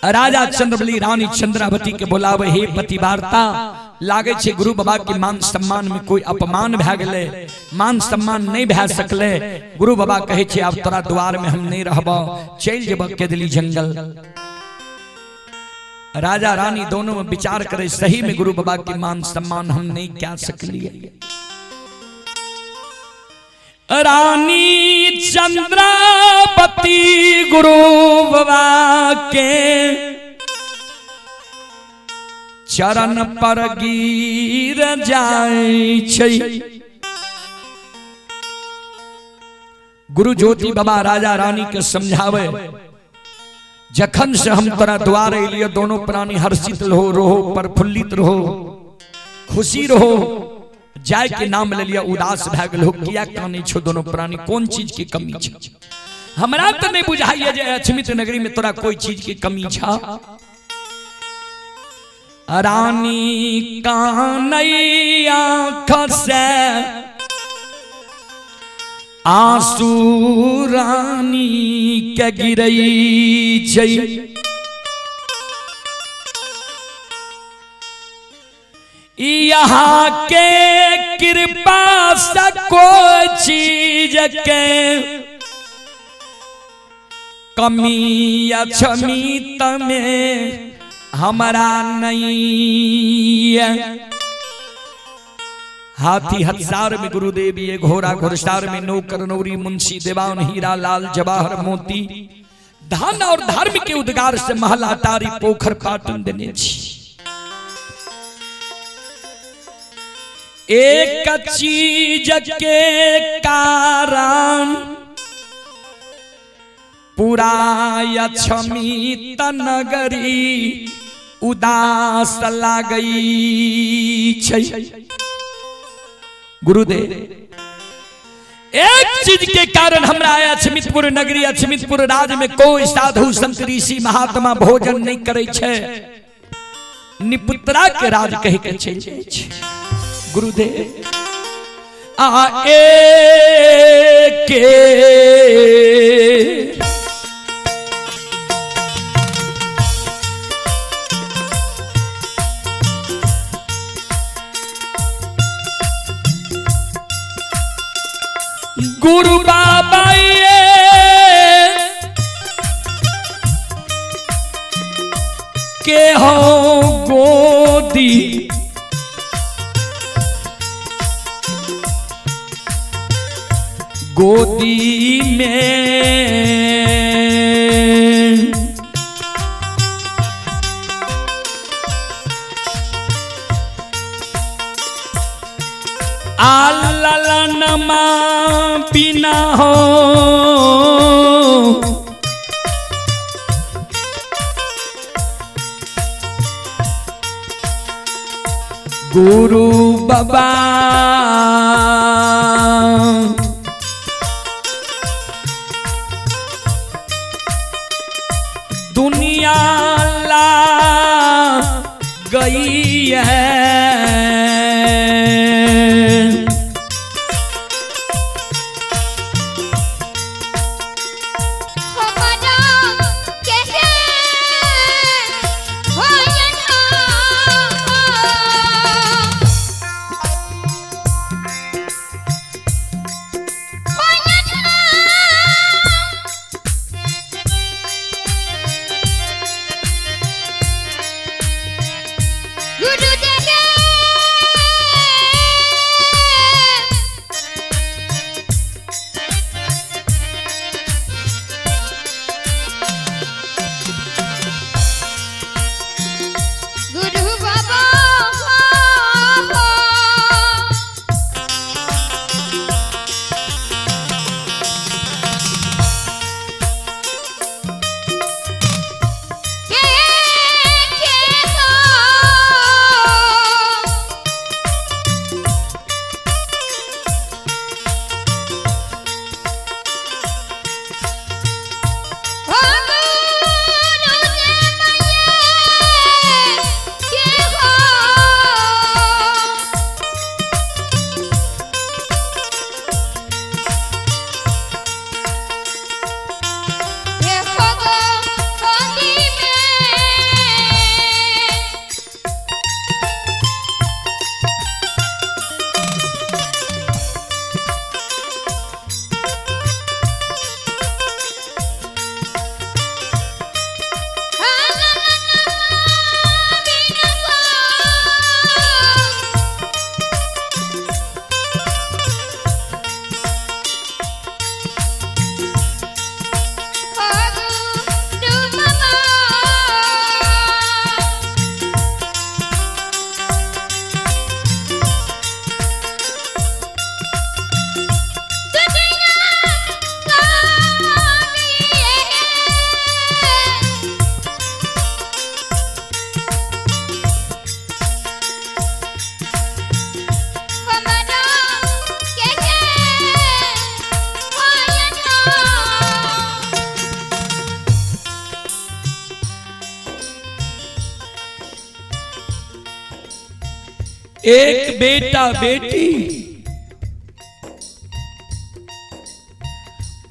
राजा चंद्रबली रानी चंद्रावती के बोलावे हे पतिवार्ता लागे छे गुरु बाबा के मान सम्मान में कोई अपमान भै गेले, मान सम्मान नहीं भै सकले। गुरु बाबा कहे छे अब तोरा द्वार में हम नहीं रहबो, चल जेबो के दिली जंगल। राजा रानी दोनों में विचार करे सही में गुरु बाबा के मान सम्मान हम नहीं क्या सकलिए। रानी चंद्रावती गुरु बाबा के चरण पर गिर जाए छै। गुरु ज्योति बाबा राजा रानी के समझावे जखन से हम तोरा द्वार एलिए दोनों प्राणी हर्षित रहो प्रफुल्लित रहो खुशी रहो। जाय के नाम ले लिया उदास भै गेल हो, किया काने छो दोनों प्राणी, कौन चीज की कमी छ? हमरा तो नहीं बुझाइए जे अछमित नगरी में तोरा कोई चीज की कमी छ। रानी कानैया खसे आंसू रानी के गिरई छै। यहाँ के कृपा से कोई चीज के कमी अछमित में हमारा नहीं है। हाथी हथियार में गुरुदेव ये घोड़ा घुड़सार में नौकर नौरी मुंशी देवान हीरा लाल जवाहर मोती धन और धर्म के उद्गार से महला तारी पोखर पाटन देने छी। एक चीज के कारण पूरा अछमित नगरी उदास लागई छै। गुरुदेव एक चीज के कारण हमरा अछमितपुर नगरी अछमितपुर राज में कोई साधु संत ऋषि महात्मा भोजन नहीं करे छे, निपुत्रा के राज कह के चल जाए छे। गुरुदेव आ के गुरु बाबा के हो गोदी गोदी में आललनमा बिना हो गुरु बाबा दुनिया ला गई है। हमारा कैसे होया ना होया ना गुरु देखे गुरु बाबा के हो हो गुरु दे मैया के हो ये हो गो होदी में हमारा कैसे होया ना एक बेटा बेटी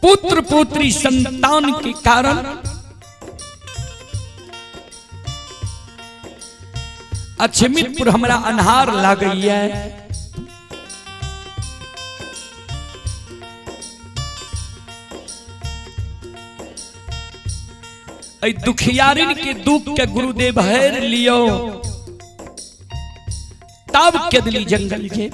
पुत्र पुत्री संतान के कारण अक्षमितपुर हमारा अनहार लाग गई है। ऐ दुखियारिन के दुख के गुरुदेव हर लियो तब के दिली जंगल के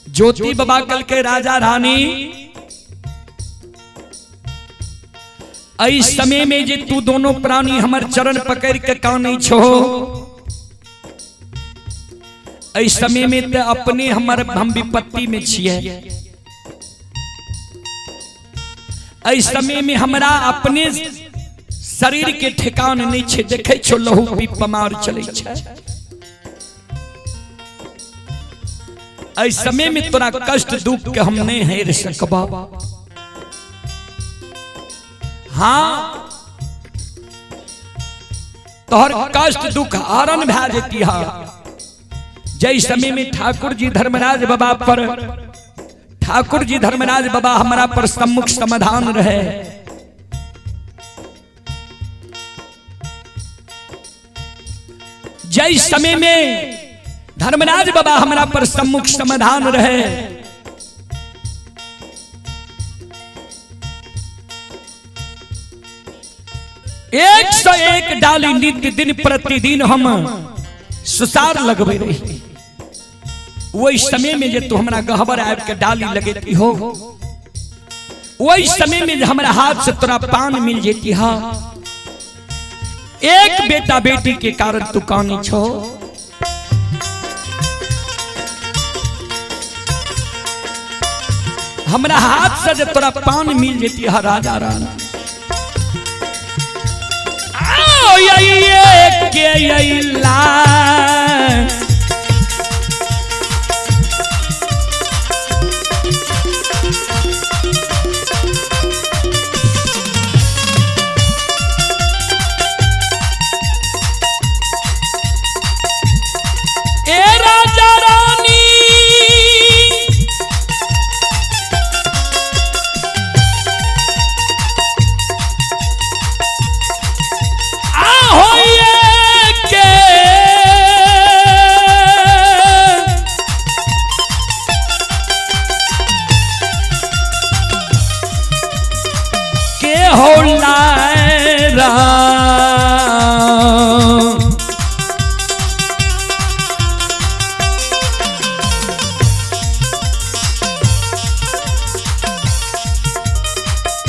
ज्योति बाबा कल के राजा रानी इस समय में जे तू दोनों प्राणी हमर चरण पकड़ के कानी छो इस समय में ते अपने हम विपत्ति में छिए। इस समय में हमरा अपने शरीर के ठिकान नहीं छे। देखे छो लहू पीप मार चले छे। इस समय में तोरा कष्ट दुख के हम नहीं हेर सकबा। हाँ तोहर कष्ट दुख हरण भै जेती हा। जय समय में ठाकुर जी धर्मराज बाबा पर ठाकुर जी धर्मराज बाबा हमारा पर सम्मुख समाधान रहे। जय समय में धर्मराज बाबा हमारा पर सम्मुख समाधान रहे। 101 डाली नित्य दिन प्रतिदिन हम सुसार लगबे रही। वही समय में जे तू हमारा गहबर आब के डाली लगेती हो, वही समय में हमारा हाथ से तोरा पान मिल जेती हा। एक बेटा बेटी के कारण तू कानी छो। हमारा हाथ से जे तोरा पान मिल जेती हा राजा रानी।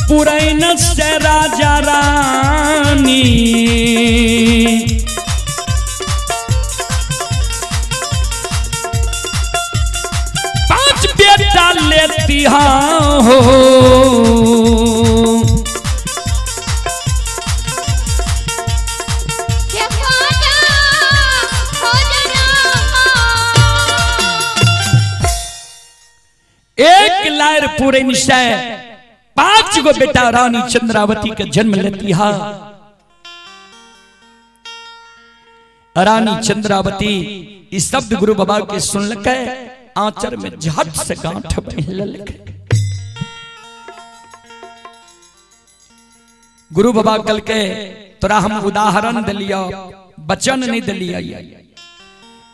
पुरैन से राजा रानी, पांच बेटा लेती हाँ हो, ये ख्वाजा हो जना एक लायर पुरैन से 5 गो बेटा रानी चंद्रावती के जन्म लेती हा। रानी चंद्रावती इस शब्द गुरु बाबा के सुन लगे, आंचर में झट से गांठ पहन लगे। गुरु बाबा कल के तोरा हम उदाहरण दिलिया, वचन नहीं दिलिया।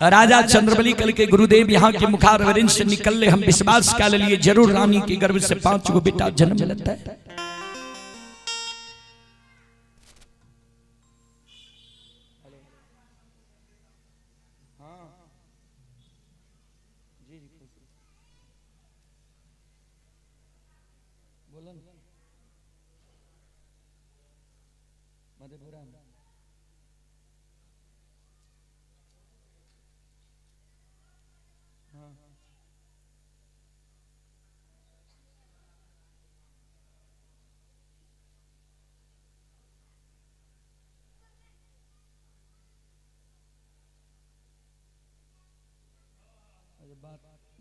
राजा चंद्रबली कल के गुरुदेव यहाँ के मुखारविंद से निकलले, हम विश्वास कर लिए जरूर रानी के गर्भ से 5 गो बेटा जन्म लेता है।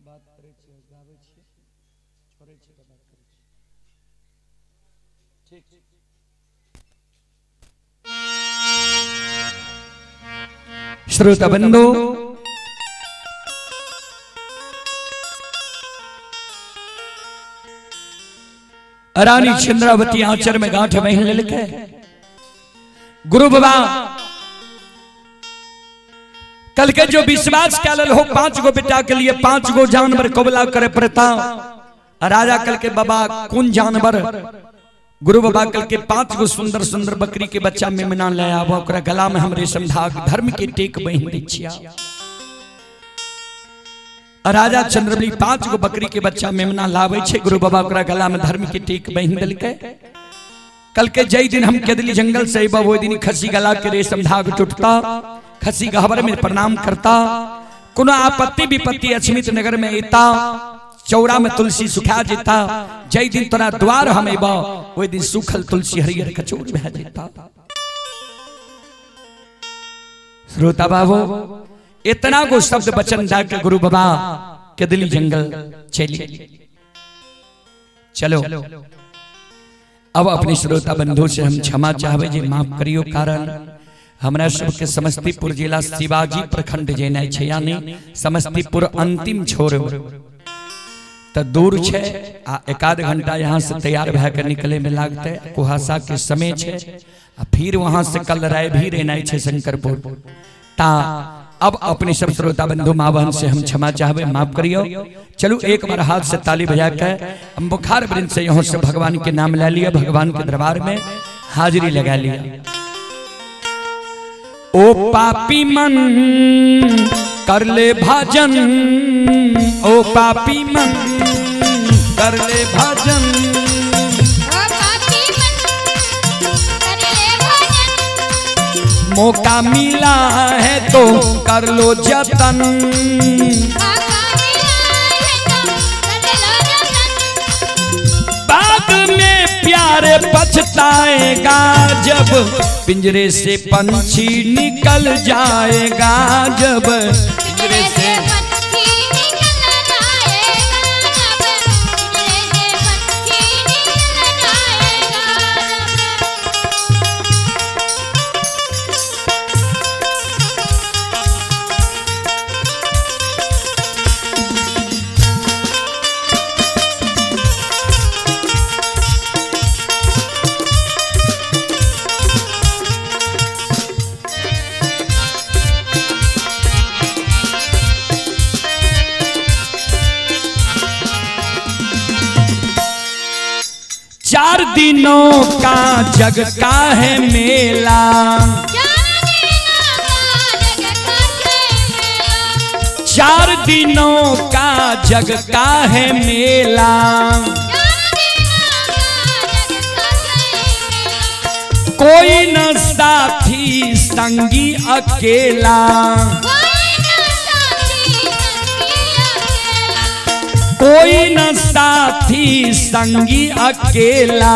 बात करे छे, गावे छे, छोड़े छे, बात करे छे। ठीक श्रोता बंधु, रानी चंद्रावती आंचर में गांठ बहन लेके गुरु बाबा कल के जो विश्वास कैल हो 5 गो बेटा के लिए 5 गो जानवर कबला करे पड़ता। राजा कल के बाबा कौन जानवर? गुरु बाबा कल के 5 गो सुंदर सुंदर बकरी के बच्चा मेमना ले आवा, ओकरा गला में हमरे संधाग धर्म के टेक बहिन दै छिया। राजा चंद्रबली 5 गो बकरी के बच्चा मेमना लावे छे, गुरु बाबा ओकरा गला में धर्म के टेक बहिन देलके। कल के जय दिन हम केदली जंगल से अइबा, वो दिन खसी गला के रेशम धाग टूटता, खसी गहबर में प्रणाम करता। कोनो आपत्ति विपत्ति अछमित नगर में एता, चौरा में तुलसी सुखा जेता। जय दिन तोरा द्वार हम अइबा, वो दिन सूखल तुलसी हरियर कचोर भे जेता। श्रोता बाबू, इतना को शब्द वचन जाके गुरु बाबा केदली जंगल चली। चलो अब अपने श्रोता बंधु से हम क्षमा चाहबे जे माफ करियो, कारण हमरा सबके समस्तीपुर जिला शिवाजी प्रखंड जेनाइ छै, यानी समस्तीपुर अंतिम छोर तो दूर छे। आ 1 घंटा यहाँ से तैयार भे के निकले में लागते, कुहासा के समय छे। आ फिर वहां से कल राय भी रहना छे शंकरपुर ता। अब अपने सब श्रोता बंधु माँ बहन से हम क्षमा चाहबे, माफ करियो। चलो एक बार हाथ से ताली बजा के हम बुखार वृंद से यहाँ से भगवान के नाम ले लिया, भगवान के दरबार में हाजिरी लगा लिया। ओ पापी मन कर ले भजन, ओ पापी मन कर ले भजन, मौका मिला है तो कर लो जतन, बाद में प्यारे पछताएगा जब पिंजरे से पंछी निकल जाएगा, जब पिंजरे से चार दिनों का जग का है मेला, 4 दिनों का जग का है मेला, कोई न साथी संगी अकेला, कोई न साथी संगी अकेला।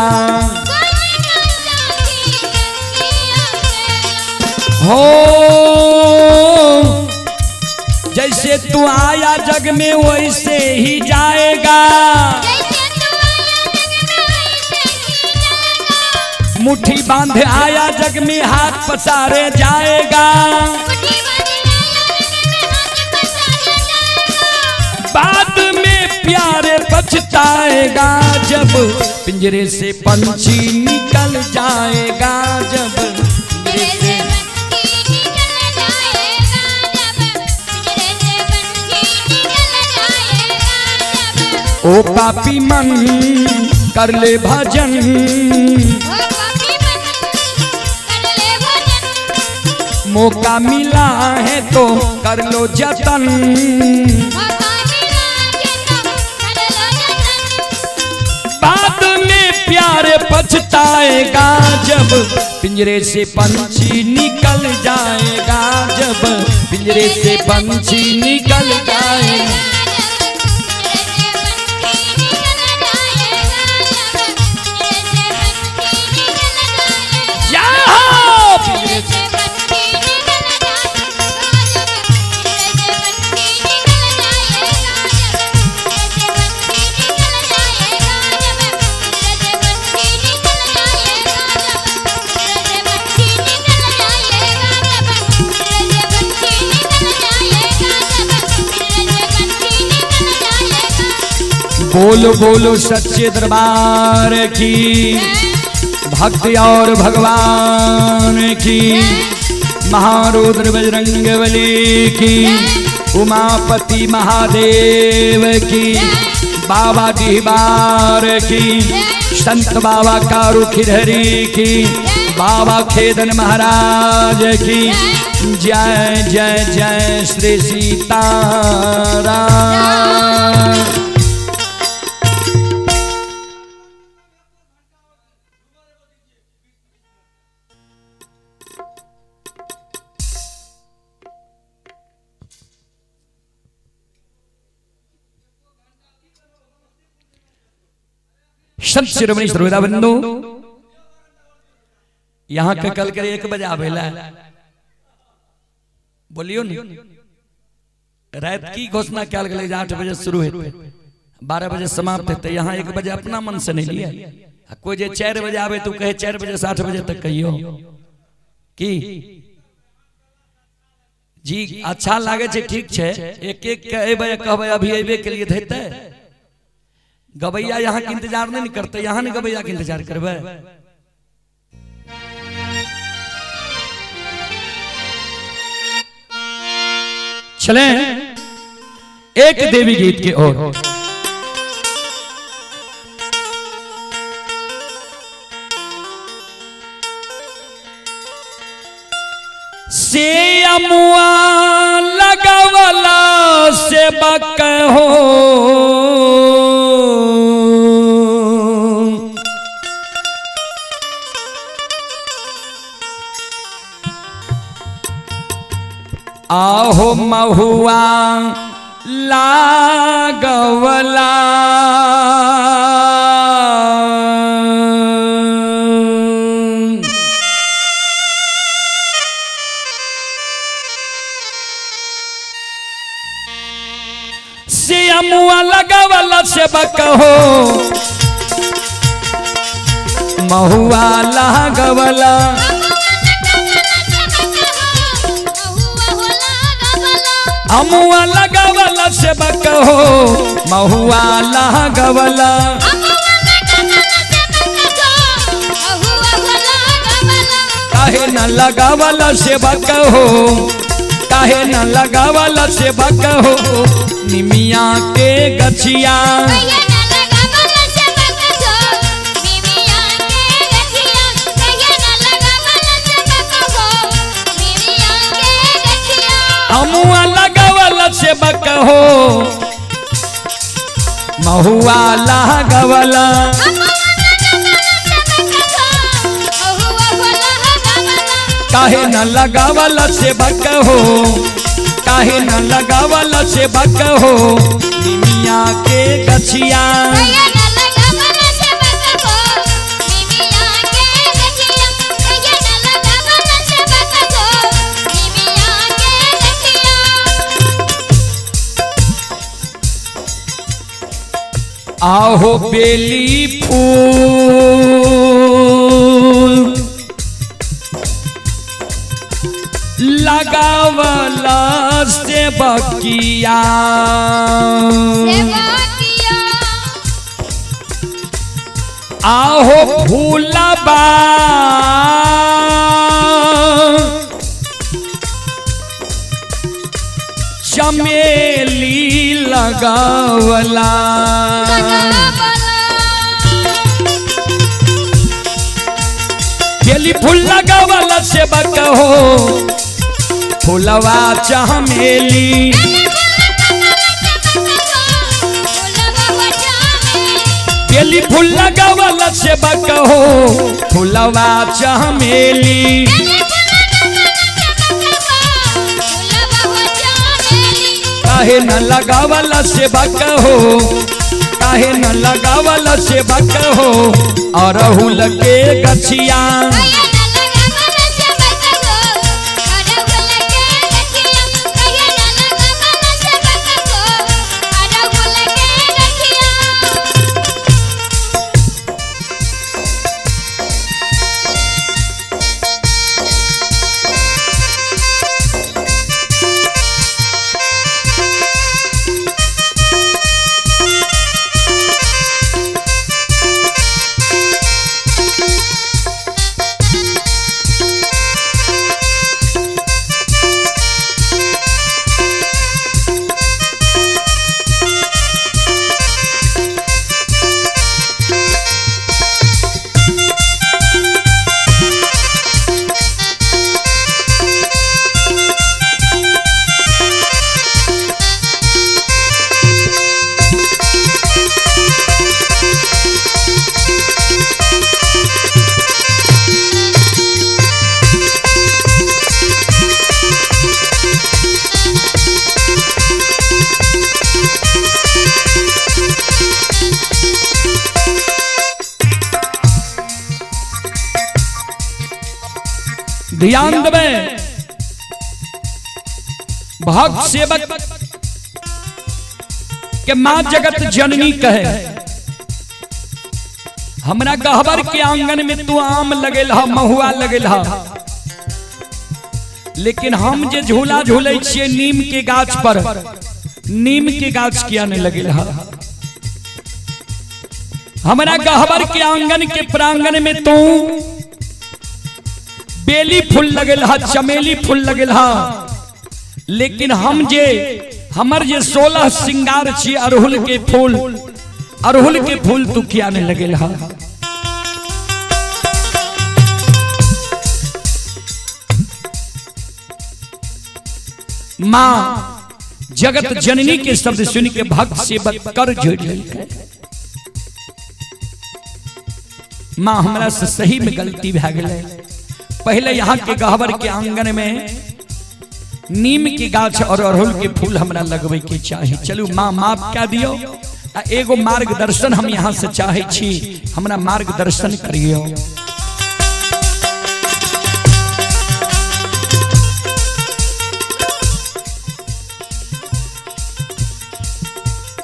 हो जैसे तू आया जग में वैसे ही जाएगा, मुट्ठी बांधे आया जग में हाथ पसारे जाएगा। बाद में प्यारे पछताएगा जब पिंजरे से पंछी निकल जाएगा, जब पिंजरे से ओ पापी मन कर ले भजन, मौका मिला है तो कर लो जतन। बाद में प्यारे पछताएगा जब पिंजरे से पंछी निकल जाएगा, जब पिंजरे से पंछी निकल जाएगा। बोलो बोलो सच्चे दरबार की, भक्ति और भगवान की, महारुद्र बजरंगबली की, उमापति महादेव की, बाबा दीवार की, संत बाबा कारू खिरहरी की, बाबा खेदन महाराज की। जय जय जय श्री सीताराम। संत शिरोमणि सर्वदा बंधु यहाँ के कल के 1 बजे आवेला, बोलियो नहीं। रात की घोषणा क्या गले 8 बजे शुरू है, 12 बजे समाप्त है। यहाँ 1 बजे अपना मन से नहीं लिया। कोई जे 4 बजे आवे तो कहे 4 बजे से 8 बजे तक कहियो कि जी अच्छा लागे छे, ठीक छे। एक कहबे अभी अबे के लिए देते गवैया यहाँ के इंतजार नहीं करते, यहाँ नहीं गवैया के इंतजार करबे। चले एक देवी गीत की ओर। से अमुआ लगावला से बक हो, आहो महुआ लागवला से अमुआ लगावला से बकहो, महुआ लागवला अमुआ लगावला से बकहो, महुआ लागवला काहे न लगावला से बकहो, काहे न लगावला से बकहो। निमिया के गछिया अमुआ लगावला से बकहो, महुआ लागवला काहे न लगावला से बक हो, काहे न लगावला से बक हो निमिया के गछिया। आहो बेली फूल लगावला से बकिया। आहो फूलबा चमेली लगावला। बेली फूल लगावला से बक हो फूलवा चमेली। बेली फूल लगावला से बक हो फूलवा चमेली। काहे न लगावला से बक हो, काहे न लगावला से बक हो अरहुल के गछिया। ध्यान देवे भक्त सेवक के मां जगत जननी कहे हमरा गहबर के आंगन में तू आम लगेल हा, महुआ लगेल हा, लेकिन हम जे झूला झूले छिए नीम के गाछ पर, नीम के गाछ किया नहीं लगेल हा। हमरा गहबर के आंगन के प्रांगण में तू बेली फूल लगेल हा, चमेली फूल लगेल हा, लेकिन हम जे हमर जे 16 श्रृंगार छी अरहुल के फूल, अरहुल के फूल तू किया नहीं लगेल हा। मां जगत जननी के शब्द सुन के भक्त सेवक कर जोड़ लेलकै। मां हमरा से सही में गलती भै गेलै। पहले यहाँ के गहबर के आंगन में नीम के गाछ और अरहुल के फूल हमरा लगवे के चाहिए। चलू माँ माफ क्या दियो, एगो मार्गदर्शन हम यहाँ से चाहे छी, हमरा मार्गदर्शन करियो।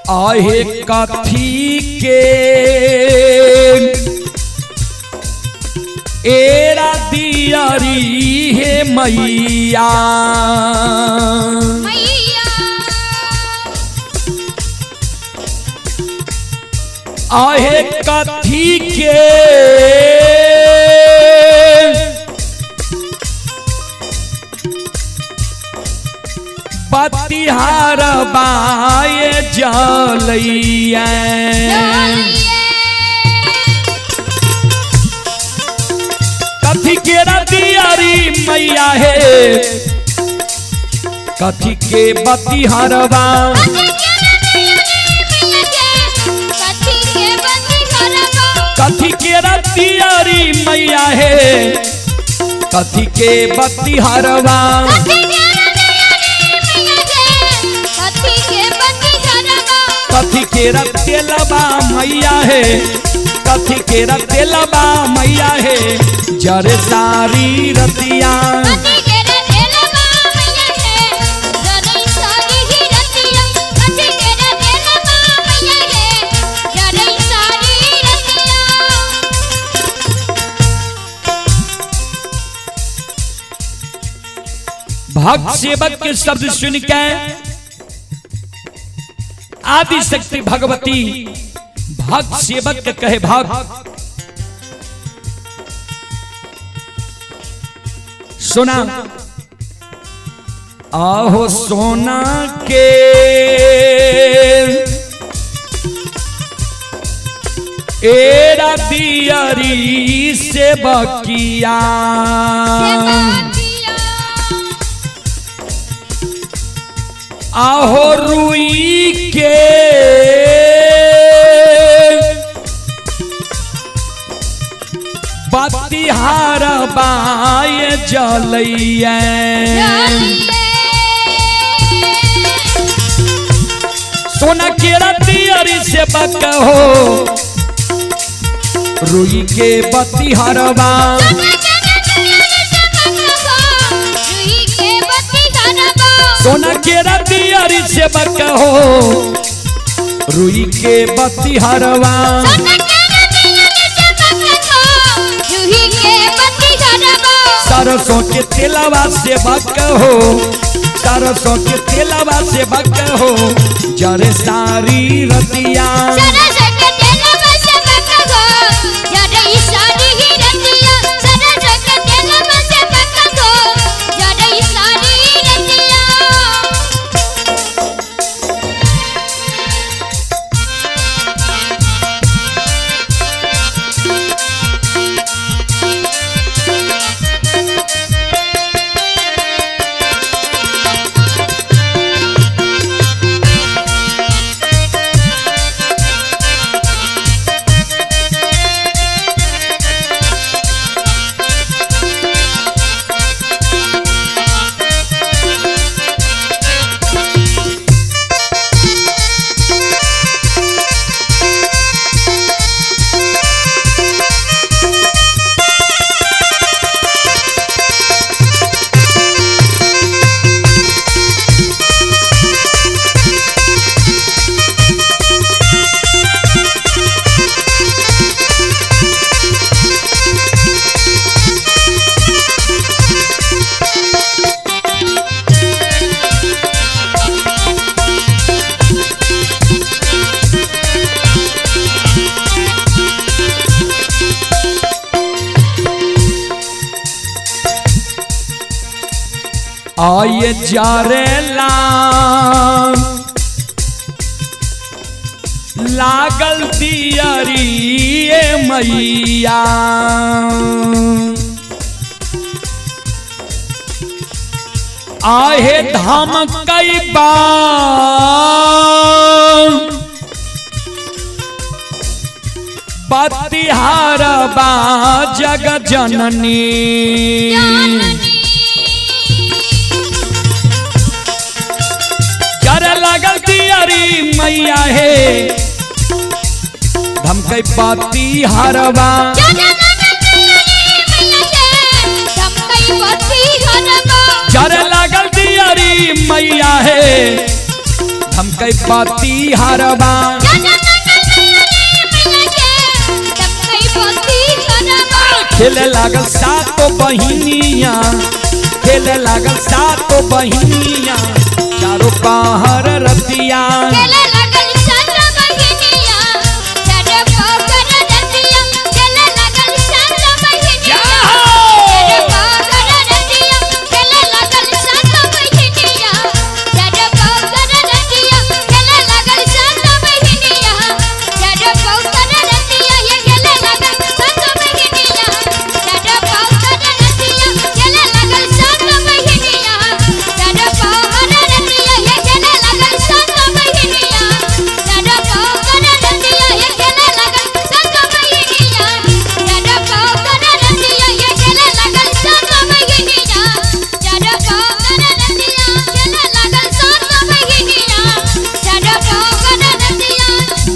आहे कथी के एरा दियारी हे मैया, आहे कथी के बतिहार बाए जलैया, कथी के दियारी मैया है, कथी के बतिहारवा, कथी के दियारी मैया है, कथी के बतिहरवा कथी के मैया के कथी के बतिहरवा कथी के रतेलबा मैया है कथी के रतेलबा मैया है जरे सारी रतिया कथी के रतेलबा मैया के जरे सारी ही रतिया कथी के रतेलबा मैया के जरे सारी रतिया। भक्त सेवक के शब्द सुन के आदि शक्ति भगवती भक्त सेवक के कहे भक्त सुना आहो सोना के एरा दियरी से बकिया आहो रुई के बतिहार बाय जलैया सोना के रतियरी से बक हो रुई के बतिहारवा सोना के रतियरी से बक हो रुई के बतिहारवा सरसों के तेलवा से बक हो सरसों के तेलवा से बक हो जरे सारी रतिया आये जारेला लागल दियरी मैया आहे धाम कई बतिहार बा जग जननी लगल दियरी मैया है धमकई बतिहारवा जरे लगल दियरी मैया है धमकई बतिहारवा खेले लागल सातो बहिनिया खेले लागल सातो बहिनिया चारों पहर रतिया खेले लगल सातो बहिनिया चारों पहर रतिया खेले लगल सातो बहिनिया चारों पहर रतिया खेले लगल सातो बहिनिया चारों पहर रतिया खेले लगल सातो बहिनिया चारों पहर रतिया ये खेले लगल सातो बहिनिया चारों पहर रतिया खेले लगल सातो बहिनिया चारों पहर रतिया ये खेले लगल सातो बहिनिया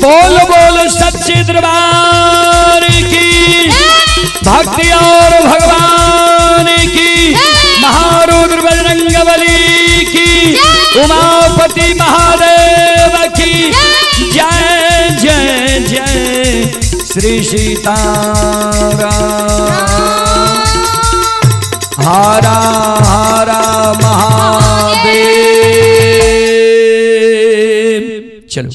बोल बोल सच्चे दरबार की भक्ति और भगवान की महारुद्र बजरंगबली की उमापति महादेव की जय जय जय श्री सीताराम हरा हरा महादेव। चलो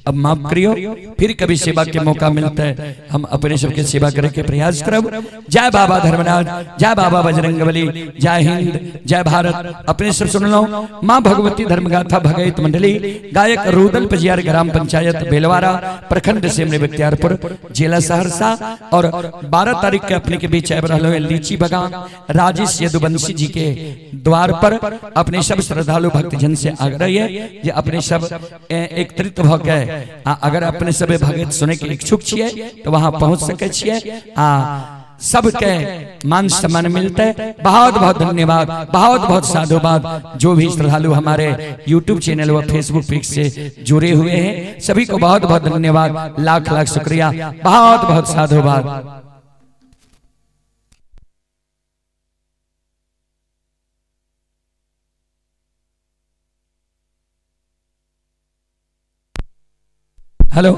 अब माफ करियो, फिर कभी सेवा के मौका मिलता है हम अपने सबके सेवा करे के प्रयास करब। जय बाबा धर्मनाथ, जय बाबा बजरंगबली, जय हिंद, जय भारत। अपने सब सुन लो। माँ भगवती धर्मगाथा भगत मंडली, गायक रुदल पजियार, ग्राम पंचायत बेलवारा, प्रखंड सेमरी बख्तियारपुर, जिला सहरसा। और 12 तारीख के अपने के बीच लीची बगान राजेश यदुवंशी जी के द्वार पर अपने सब श्रद्धालु भक्तजन से आग्रह है ये अपने सब एकत्रित भ के अगर अपने सब भगत सुने के इच्छुक छिए तो वहां पहुंच सके छिए। सबके मान सम्मान मिलते है। बहुत बहुत धन्यवाद, बहुत बहुत साधुवाद। जो भी श्रद्धालु हमारे YouTube चैनल व फेसबुक पेज से जुड़े हुए हैं सभी को बहुत बहुत धन्यवाद, लाख लाख शुक्रिया, बहुत बहुत साधुवाद। हेलो,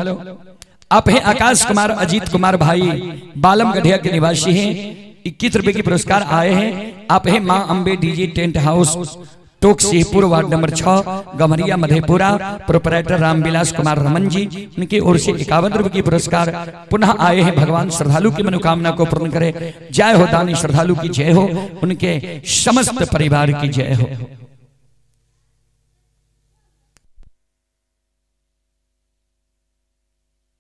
आप हैं आकाश कुमार अजीत कुमार भाई, बालम गढ़िया के निवासी हैं। 21 रुपए की पुरस्कार आए हैं। आप हैं Maa Ambe DJ tent house Tok Singhpur ward number 6 Gamariya Madhepura, proprietor Ramvilas Kumar Raman ji, उनकी ओर से 51 रुपए की पुरस्कार पुनः आए हैं। भगवान श्रद्धालु की मनोकामना को पूर्ण करे। जय हो दानी श्रद्धालु की जय हो, उनके समस्त परिवार की जय हो।